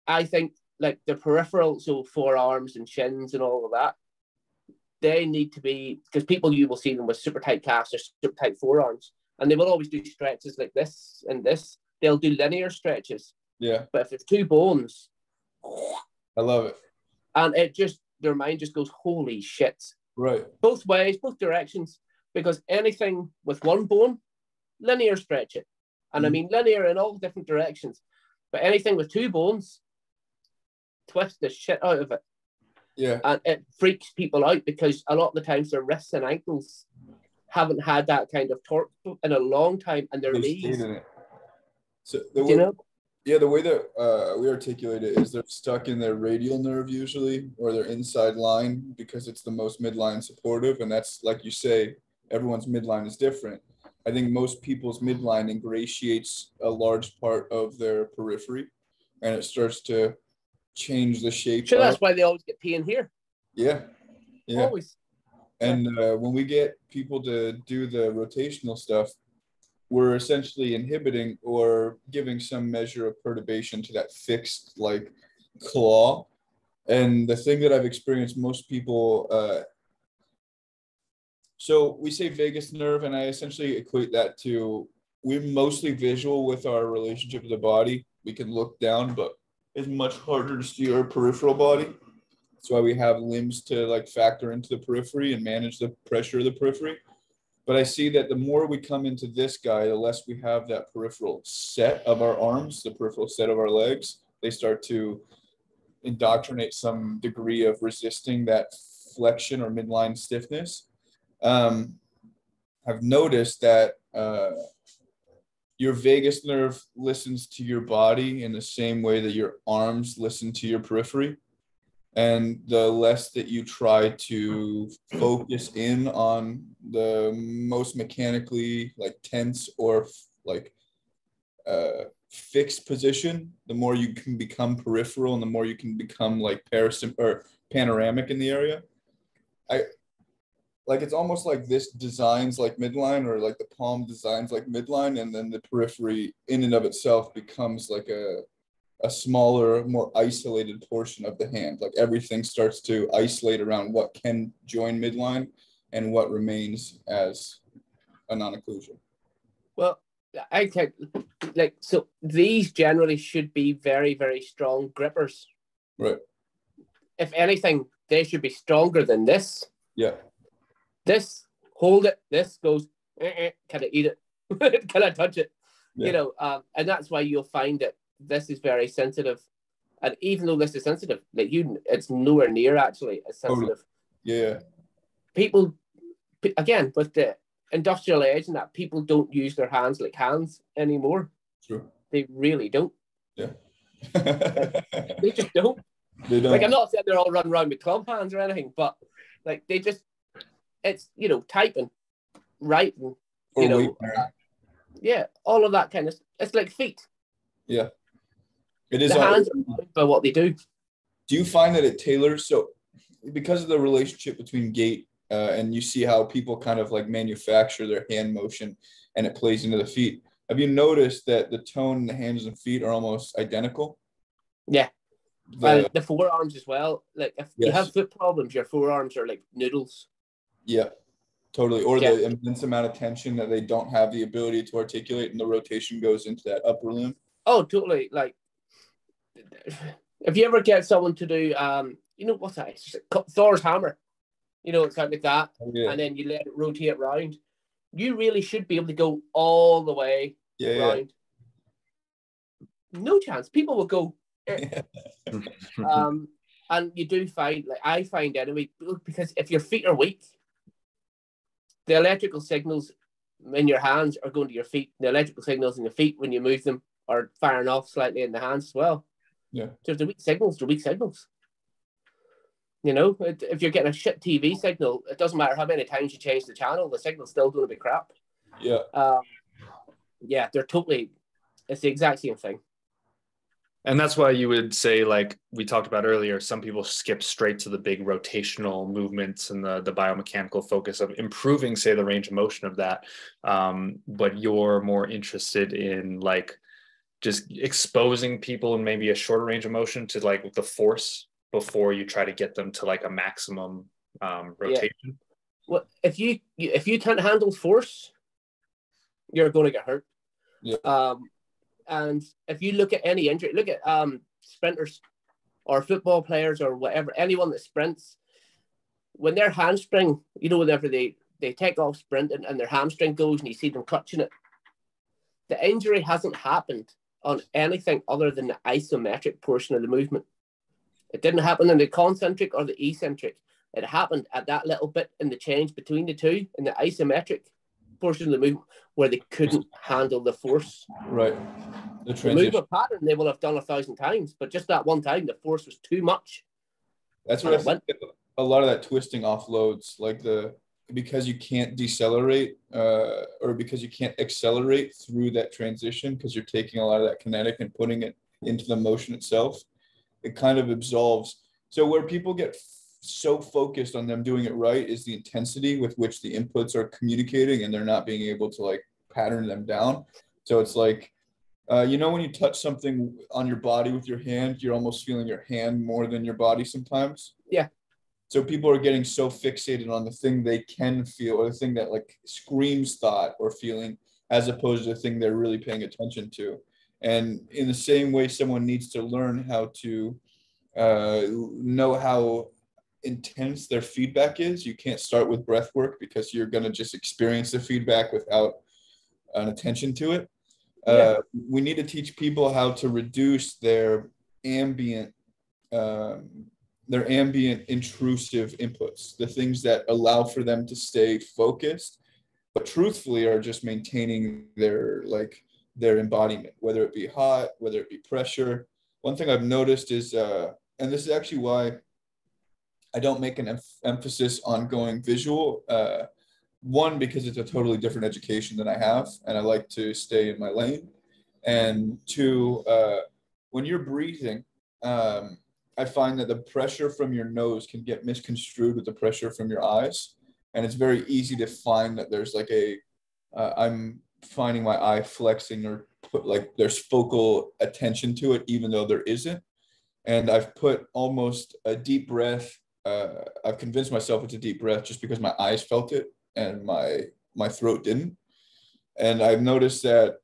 I think like the peripheral, so forearms and shins and all of that, they need to be, because you will see them with super tight calves or super tight forearms, and they will always do stretches like this and this. They'll do linear stretches. Yeah. But if there's two bones, I love it. And their mind just goes, holy shit. Right. Both ways, both directions. Because anything with one bone, linear stretch it. And I mean linear in all different directions. But anything with two bones, twist the shit out of it. Yeah. And it freaks people out because a lot of the times their wrists and ankles haven't had that kind of torque in a long time, and their knees. In it. So the way that we articulate it is they're stuck in their radial nerve usually, or their inside line, because it's the most midline supportive, and that's, like you say, everyone's midline is different. I think most people's midline ingratiates a large part of their periphery, and it starts to change the shape. Sure, that's why they always get pain here. Yeah. Always. And when we get people to do the rotational stuff, we're essentially inhibiting or giving some measure of perturbation to that fixed like claw. And the thing that I've experienced most people, so we say vagus nerve, and I essentially equate that to, we're mostly visual with our relationship to the body. We can look down, but it's much harder to see our peripheral body. That's why we have limbs to like factor into the periphery and manage the pressure of the periphery. But I see that the more we come into this guy, the less we have that peripheral set of our arms, the peripheral set of our legs. They start to indoctrinate some degree of resisting that flexion or midline stiffness. I've noticed that your vagus nerve listens to your body in the same way that your arms listen to your periphery. And the less that you try to focus in on the most mechanically like tense or like fixed position, the more you can become peripheral and the more you can become like or panoramic in the area. I like it's almost like this designs like midline, or like the palm designs like midline, and then the periphery in and of itself becomes like a smaller, more isolated portion of the hand. Like everything starts to isolate around what can join midline and what remains as a non-occlusion. Well, I think like, so these generally should be very, very strong grippers. Right. If anything, they should be stronger than this. Yeah. This, hold it. This goes, can I eat it? Can I touch it? Yeah. You know, and that's why you'll find that this is very sensitive. And even though this is sensitive, like it's nowhere near actually as sensitive. Yeah. People, again, with the industrial age and that, people don't use their hands like hands anymore. True. They really don't. Yeah. They just don't. They don't. Like, I'm not saying they're all running around with club hands or anything, but like they just, it's, you know, typing, writing, you know, yeah, all of that kind of, it's like feet. Yeah. It is. The hands are by what they do. Do you find that it tailors? So because of the relationship between gait and you see how people kind of like manufacture their hand motion and it plays into the feet. Have you noticed that the tone in the hands and feet are almost identical? Yeah. The forearms as well. Like if you have foot problems, your forearms are like noodles. Yeah, totally. Or the immense amount of tension that they don't have the ability to articulate, and the rotation goes into that upper limb. Oh, totally. Like if you ever get someone to do, you know, what's that? It's like Thor's hammer. You know, it's kind of like that. Yeah. And then you let it rotate around. You really should be able to go all the way around. Yeah. No chance. People will go. And you do find, like I find anyway, because if your feet are weak, the electrical signals in your hands are going to your feet. The electrical signals in your feet, when you move them, are firing off slightly in the hands as well. Yeah. So if they're weak signals, they're weak signals. You know, if you're getting a shit TV signal, it doesn't matter how many times you change the channel, the signal's still going to be crap. Yeah. Yeah, they're totally, it's the exact same thing. And that's why you would say, like we talked about earlier, some people skip straight to the big rotational movements and the biomechanical focus of improving, say, the range of motion of that. But you're more interested in like just exposing people in maybe a shorter range of motion to like the force before you try to get them to like a maximum rotation. Yeah. Well, if you can't handle force, you're going to get hurt. Yeah. And if you look at any injury, look at sprinters or football players or whatever, anyone that sprints, when their hamstring, you know, whenever they take off sprinting and their hamstring goes and you see them clutching it, the injury hasn't happened on anything other than the isometric portion of the movement. It didn't happen in the concentric or the eccentric. It happened at that little bit in the change between the two, in the isometric portion of the movement, where they couldn't handle the force. Right. The movement pattern they will have done 1,000 times, but just that one time the force was too much. That's what I think. A lot of that twisting offloads, like because you can't decelerate or because you can't accelerate through that transition, because you're taking a lot of that kinetic and putting it into the motion itself, it kind of absolves. So where people get so focused on them doing it right is the intensity with which the inputs are communicating, and they're not being able to like pattern them down. So it's like, you know, when you touch something on your body with your hand, you're almost feeling your hand more than your body sometimes. Yeah. So people are getting so fixated on the thing they can feel, or the thing that like screams thought or feeling, as opposed to the thing they're really paying attention to. And in the same way, someone needs to learn how to know how intense their feedback is. You can't start with breath work because you're going to just experience the feedback without an attention to it. We need to teach people how to reduce their ambient intrusive inputs, the things that allow for them to stay focused, but truthfully are just maintaining their embodiment, whether it be hot, whether it be pressure. One thing I've noticed is, and this is actually why I don't make an emphasis on going visual. One, because it's a totally different education than I have, and I like to stay in my lane. And two, when you're breathing, I find that the pressure from your nose can get misconstrued with the pressure from your eyes. And it's very easy to find that there's like I'm finding my eye flexing or put like there's focal attention to it, even though there isn't. And I've put almost a deep breath. I've convinced myself it's a deep breath just because my eyes felt it and my throat didn't. And I've noticed that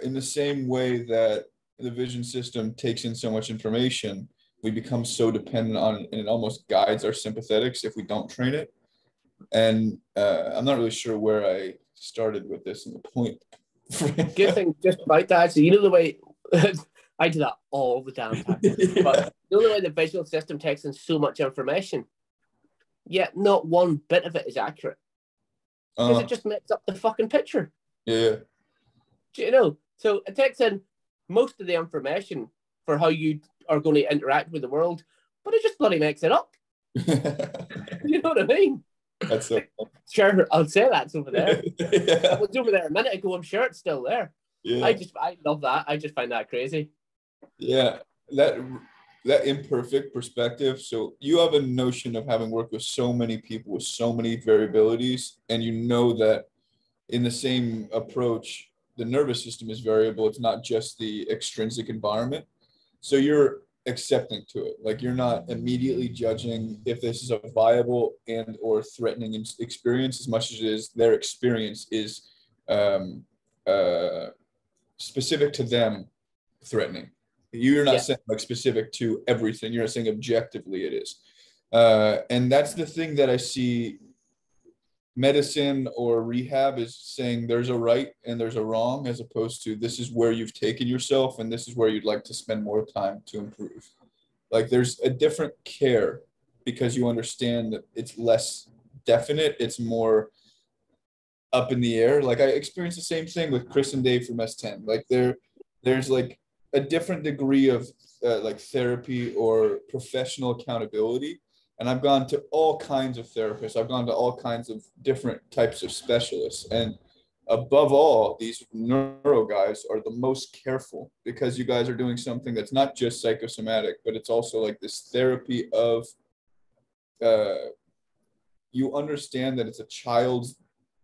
in the same way that the vision system takes in so much information, we become so dependent on it, and it almost guides our sympathetics if we don't train it. And I'm not really sure where I started with this and the point. Good thing just about that. So you know the way I do that all the damn time. Yeah. But you know the way the visual system takes in so much information, yet not one bit of it is accurate. Because it just makes up the fucking picture. Yeah. Do you know? So it takes in most of the information for how you are going to interact with the world, but it just bloody makes it up. You know what I mean? That's so fun. Sure, I'll say that's over there. Yeah. It was over there a minute ago. I'm sure it's still there. Yeah. I love that. I just find that crazy. Yeah, that imperfect perspective. So you have a notion of having worked with so many people with so many variabilities, and you know that in the same approach, the nervous system is variable. It's not just the extrinsic environment. So you're accepting to it. Like you're not immediately judging if this is a viable and or threatening experience as much as it is their experience is specific to them threatening. You're not saying like specific to everything. You're not saying objectively it is. And that's the thing that I see medicine or rehab is saying there's a right and there's a wrong, as opposed to this is where you've taken yourself and this is where you'd like to spend more time to improve. Like there's a different care because you understand that it's less definite. It's more up in the air. Like I experienced the same thing with Chris and Dave from S10. Like there's like a different degree of like therapy or professional accountability. And I've gone to all kinds of therapists. I've gone to all kinds of different types of specialists. And above all, these neuro guys are the most careful because you guys are doing something that's not just psychosomatic, but it's also like this therapy of you understand that it's a child's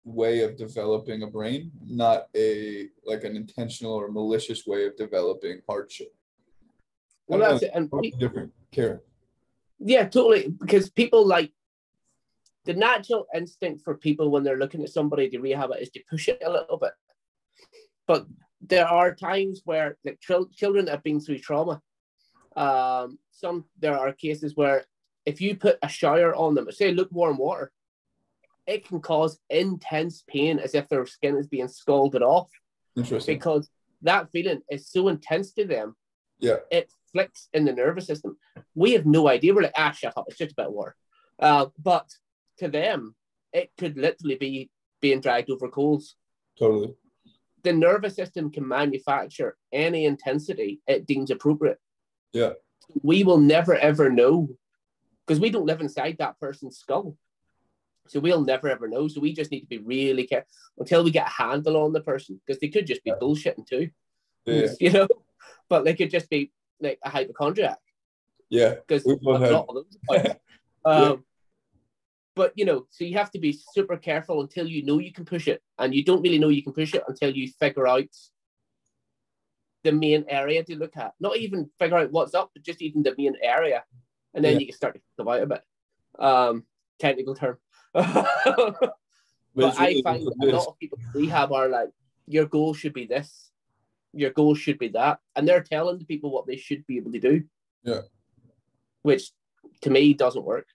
way of developing a brain, not like an intentional or malicious way of developing hardship. Well, that's it. And different care. Yeah, totally. Because people like the natural instinct for people when they're looking at somebody to rehab it is to push it a little bit. But there are times where like children that have been through trauma, there are cases where if you put a shower on them, say lukewarm water, it can cause intense pain as if their skin is being scalded off. Interesting. Because that feeling is so intense to them. Yeah. It flicks in the nervous system. We have no idea. We're like, shut up, it's just a bit of water. But to them, it could literally be being dragged over coals. Totally. The nervous system can manufacture any intensity it deems appropriate. Yeah. We will never, ever know because we don't live inside that person's skull. So we'll never, ever know. So we just need to be really careful until we get a handle on the person because they could just be bullshitting too. Yeah. You know? But they could just be like a hypochondriac. Yeah. Because a lot of those but you know, so you have to be super careful until you know you can push it. And you don't really know you can push it until you figure out the main area to look at. Not even figure out what's up, but just even the main area. And then you can start to think about it a bit. Technical term. But I find that a lot of people in rehab are like, your goal should be this. Your goal should be that. And they're telling the people what they should be able to do. Yeah. Which to me doesn't work.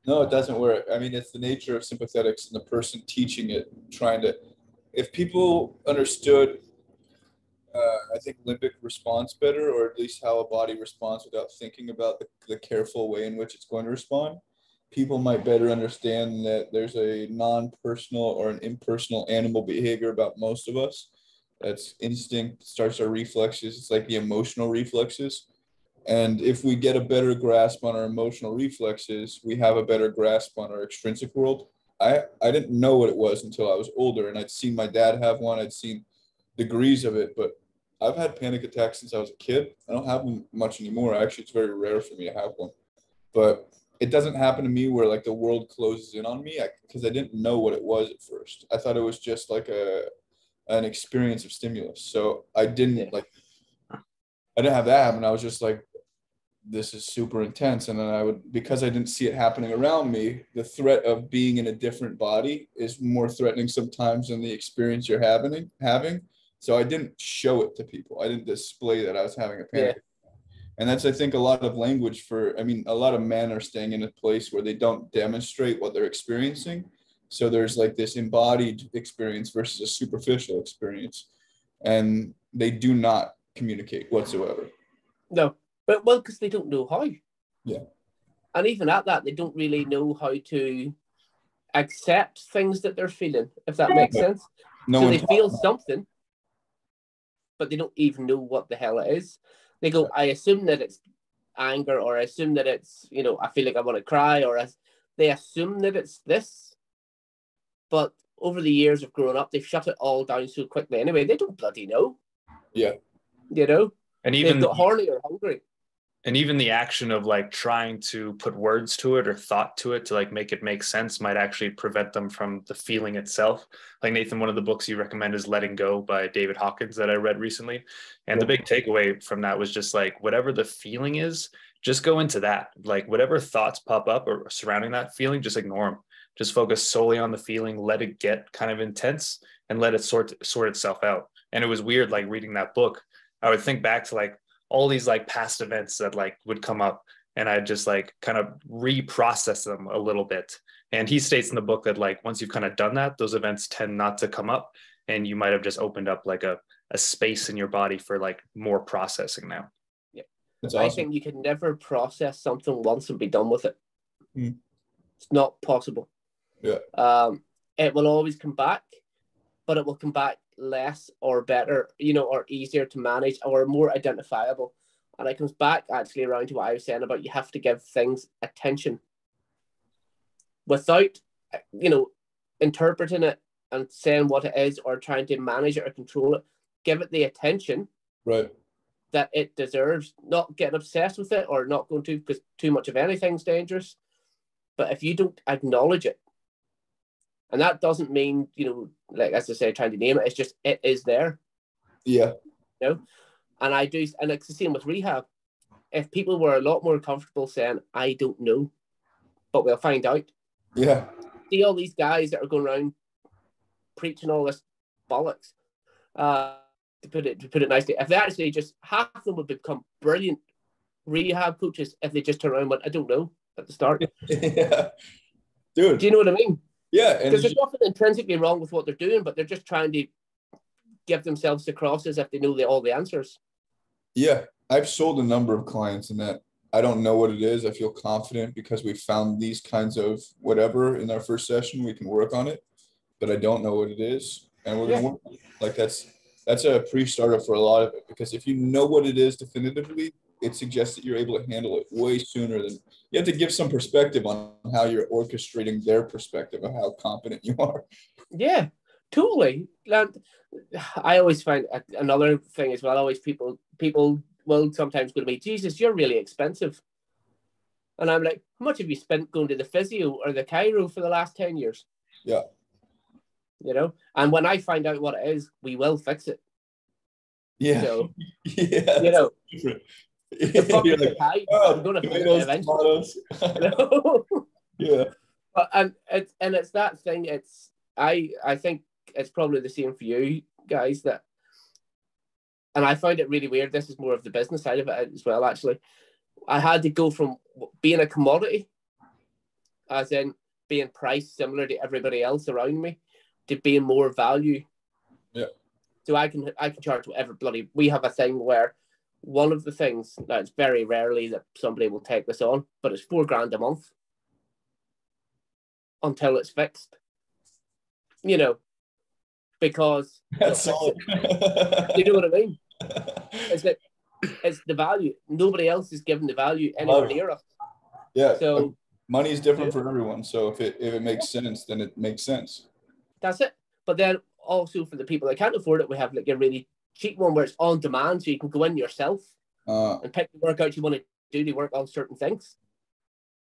No, it doesn't work. I mean, it's the nature of sympathetics and the person teaching it, if people understood, I think limbic response better, or at least how a body responds without thinking about the careful way in which it's going to respond, people might better understand that there's a non-personal or an impersonal animal behavior about most of us. That's instinct, starts our reflexes. It's like the emotional reflexes. And if we get a better grasp on our emotional reflexes, we have a better grasp on our extrinsic world. I didn't know what it was until I was older, and I'd seen my dad have one. I'd seen degrees of it, but I've had panic attacks since I was a kid. I don't have them much anymore. Actually, it's very rare for me to have one, but it doesn't happen to me where like the world closes in on me because I didn't know what it was at first. I thought it was just like an experience of stimulus. So I didn't have that happen. I was just like, this is super intense. And then because I didn't see it happening around me, the threat of being in a different body is more threatening sometimes than the experience you're having. So I didn't show it to people. I didn't display that I was having a panic attack. And that's, I think, a lot of language a lot of men are staying in a place where they don't demonstrate what they're experiencing. So there's like this embodied experience versus a superficial experience. And they do not communicate whatsoever. No, but well, because they don't know how. Yeah. And even at that, they don't really know how to accept things that they're feeling, if that makes sense. So they feel something, but they don't even know what the hell it is. They go, I assume that it's anger, or I assume that it's, I feel like I want to cry, or they assume that it's this. But over the years of growing up, they've shut it all down so quickly anyway. They don't bloody know. Yeah. And even they've got horny or hungry. And even the action of like trying to put words to it or thought to it to like make it make sense might actually prevent them from the feeling itself. Like Nathan, one of the books you recommend is Letting Go by David Hawkins that I read recently. And the big takeaway from that was just like, whatever the feeling is, just go into that. Like whatever thoughts pop up or surrounding that feeling, just ignore them. Just focus solely on the feeling, let it get kind of intense and let it sort itself out. And it was weird, like reading that book, I would think back to like all these like past events that like would come up, and I'd just like kind of reprocess them a little bit. And he states in the book that like once you've kind of done that, those events tend not to come up, and you might have just opened up like a space in your body for like more processing now. Yeah, that's awesome. I think you can never process something once and be done with it. It's not possible. Yeah. It will always come back, but it will come back less or better, or easier to manage or more identifiable. And it comes back actually around to what I was saying about you have to give things attention without, interpreting it and saying what it is or trying to manage it or control it. Give it the attention that it deserves, not getting obsessed with it or not going to, because too much of anything's dangerous. But if you don't acknowledge it, and that doesn't mean, like, as I say, trying to name it, it's just, it is there. Yeah. And I do, and it's the same with rehab. If people were a lot more comfortable saying, I don't know, but we'll find out. Yeah. See all these guys that are going around preaching all this bollocks, to put it nicely. If they actually just, half of them would become brilliant rehab coaches if they just turn around and went, I don't know, at the start. Yeah. Dude. Do you know what I mean? Yeah. Because there's nothing intrinsically wrong with what they're doing, but they're just trying to give themselves the cross as if they know all the answers. Yeah. I've sold a number of clients in that I don't know what it is. I feel confident because we found these kinds of whatever in our first session. We can work on it, but I don't know what it is. And we're going to work on it. Like that's a pre-starter for a lot of it, because if you know what it is definitively, it suggests that you're able to handle it way sooner than you have to give some perspective on how you're orchestrating their perspective of how competent you are. Yeah, totally. I always find another thing as well. Always people will sometimes go to me, Jesus, you're really expensive. And I'm like, how much have you spent going to the physio or the chiro for the last 10 years? Yeah. And when I find out what it is, we will fix it. Yeah. So, yeah. Like, I'm going to fix it eventually. Yeah. And it's that thing. I think it's probably the same for you guys, that, and I find it really weird. This is more of the business side of it as well, actually. I had to go from being a commodity, as in being priced similar to everybody else around me, to being more value. Yeah. So I can charge whatever bloody. We have a thing where one of the things, now it's very rarely that somebody will take this on, but it's $4,000 a month until it's fixed. Because that's all. you know what I mean? Is that it's the value. Nobody else is giving the value anywhere near us. Yeah. So money is different for everyone. So if it makes sense, then it makes sense. that's it. But then also for the people that can't afford it, we have like a really cheap one where it's on demand, so you can go in yourself and pick the workout you want to do to work on certain things.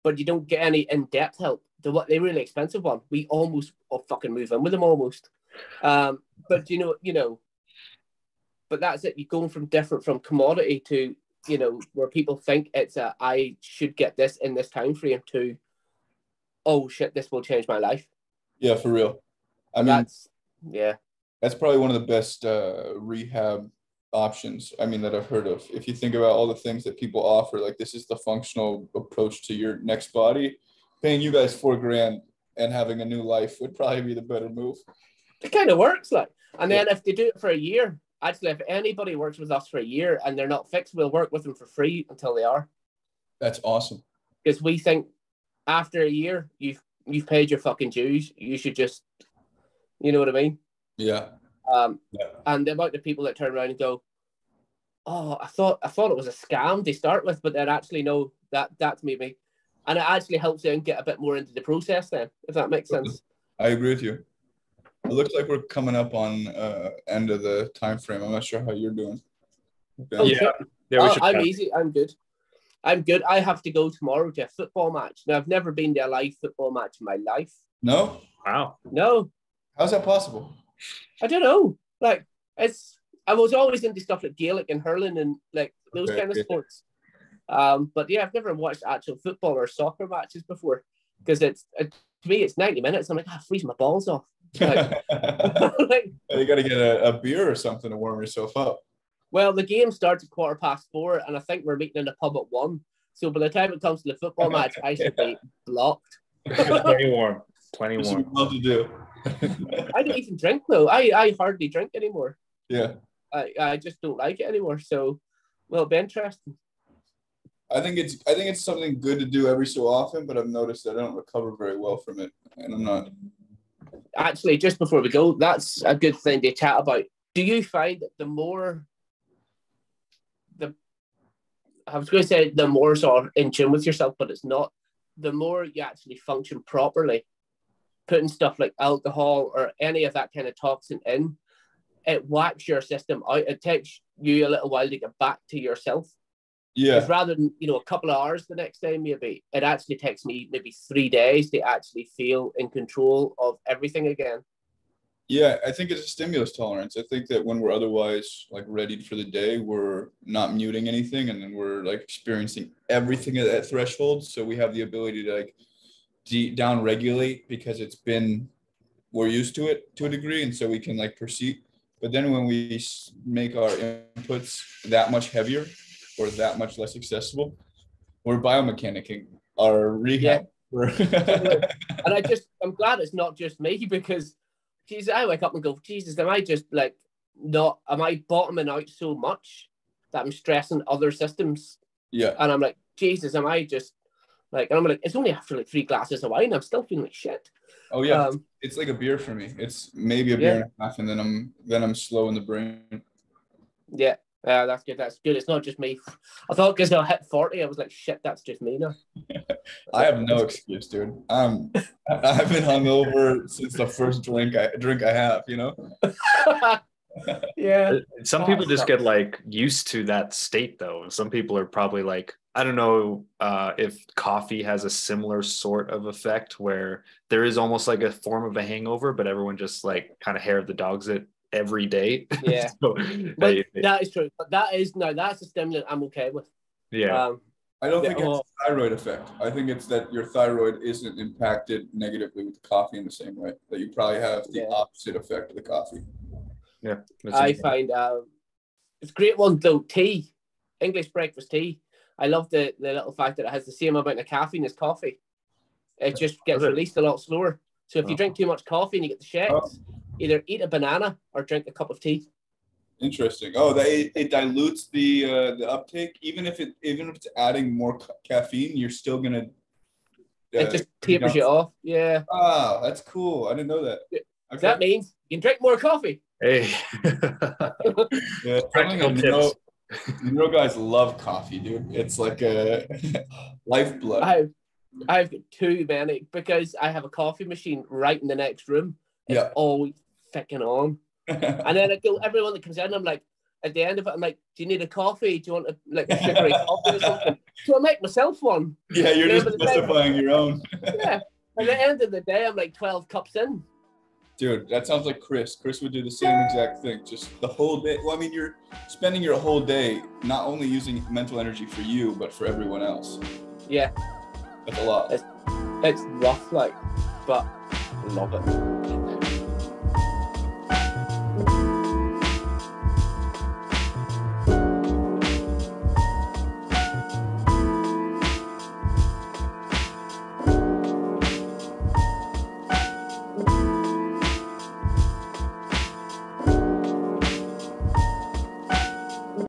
But you don't get any in-depth help. The really expensive one, we almost fucking move in with them almost. But you know, but that's it. You're going from commodity to, you know, where people think it's I should get this in this time frame to, oh shit, this will change my life. Yeah, for real. I mean, that's probably one of the best rehab options, I mean, that I've heard of. If you think about all the things that people offer, like this is the functional approach to your next body, paying you guys $4,000 and having a new life would probably be the better move. It kind of works, like. And then if they do it for a year, actually, if anybody works with us for a year and they're not fixed, we'll work with them for free until they are. That's awesome. Because we think after a year, you've paid your fucking dues. You should just, you know what I mean? Yeah. And the amount of people that turn around and go, oh, I thought it was a scam to start with, but then actually no, that's maybe, and it actually helps them get a bit more into the process then, if that makes sense. I agree with you. It looks like we're coming up on end of the time frame. I'm not sure how you're doing. Yeah, I'm easy. I'm good. I have to go tomorrow to a football match. Now, I've never been to a live football match in my life. No? Wow. No. How's that possible? I don't know. Like, I was always into stuff like Gaelic and hurling and like those kind of sports. But yeah, I've never watched actual football or soccer matches before because to me it's 90 minutes. I'm like, I freeze my balls off. Like, you got to get a beer or something to warm yourself up. Well, the game starts at 4:15, and I think we're meeting in a pub at 1. So by the time it comes to the football match, I should be blocked. Plenty warm. Plenty warm. Love to do. I don't even drink though. I hardly drink anymore. Yeah. I just don't like it anymore. So, well, it'll be interesting. I think it's something good to do every so often, but I've noticed that I don't recover very well from it, and I'm not. Actually, just before we go, that's a good thing to chat about. Do you find that the more sort of in tune with yourself, but it's not, the more you actually function properly, putting stuff like alcohol or any of that kind of toxin in, it whacks your system out. It takes you a little while to get back to yourself. Yeah. Because rather than, a couple of hours the next day, maybe, it actually takes me maybe 3 days to actually feel in control of everything again. Yeah, I think it's a stimulus tolerance. I think that when we're otherwise like ready for the day, we're not muting anything, and then we're like experiencing everything at that threshold. So we have the ability to like down regulate because we're used to it to a degree, and so we can like proceed. But then when we make our inputs that much heavier or that much less accessible, we're biomechanicking our rehab. Yeah. And I'm glad it's not just me, because Jesus, I wake up and go, Jesus, am I just like am I bottoming out so much that I'm stressing other systems? Yeah. And I'm like, Jesus, am I just like, and I'm like, it's only after like 3 glasses of wine, I'm still feeling like shit. Oh yeah. It's like a beer for me. It's maybe a beer and a half, and then I'm slow in the brain. Yeah. That's good. That's good. It's not just me. I thought because I hit 40, I was like, shit, that's just me now. I have no excuse, dude. I've been hungover since the first drink I have, Yeah. Some people just get like used to that state though. Some people are probably like, I don't know if coffee has a similar sort of effect where there is almost like a form of a hangover, but everyone just like kind of hair of the dogs it every day. Yeah. So, that is true. But that's a stimulant I'm okay with. Yeah. I don't think it's a thyroid effect. I think it's that your thyroid isn't impacted negatively with the coffee in the same way, that you probably have the opposite effect of the coffee. Yeah. I find it's a great one though, tea. English breakfast tea. I love the little fact that it has the same amount of caffeine as coffee. It just gets released a lot slower. So if you drink too much coffee and you get the shakes, either eat a banana or drink a cup of tea. Interesting. Oh, it dilutes the uptake, even if it's adding more caffeine, you're still gonna. It just tapers you off. Yeah. Wow, that's cool. I didn't know that. Okay. That means you can drink more coffee. Hey. Yeah, Practical tips. Neuro guys love coffee, dude. It's like a lifeblood. I've got too many because I have a coffee machine right in the next room. It's always ticking on. And then I go, everyone that comes in, I'm like, at the end of it, I'm like, do you need a coffee? Do you want a sugary coffee or something? So I make myself one. Yeah, you're just justifying your own. Yeah. At the end of the day, I'm like 12 cups in. Dude, that sounds like Chris. Chris would do the same exact thing. Just the whole day. Well, I mean, you're spending your whole day not only using mental energy for you, but for everyone else. Yeah. That's a lot. It's rough, like, but I love it.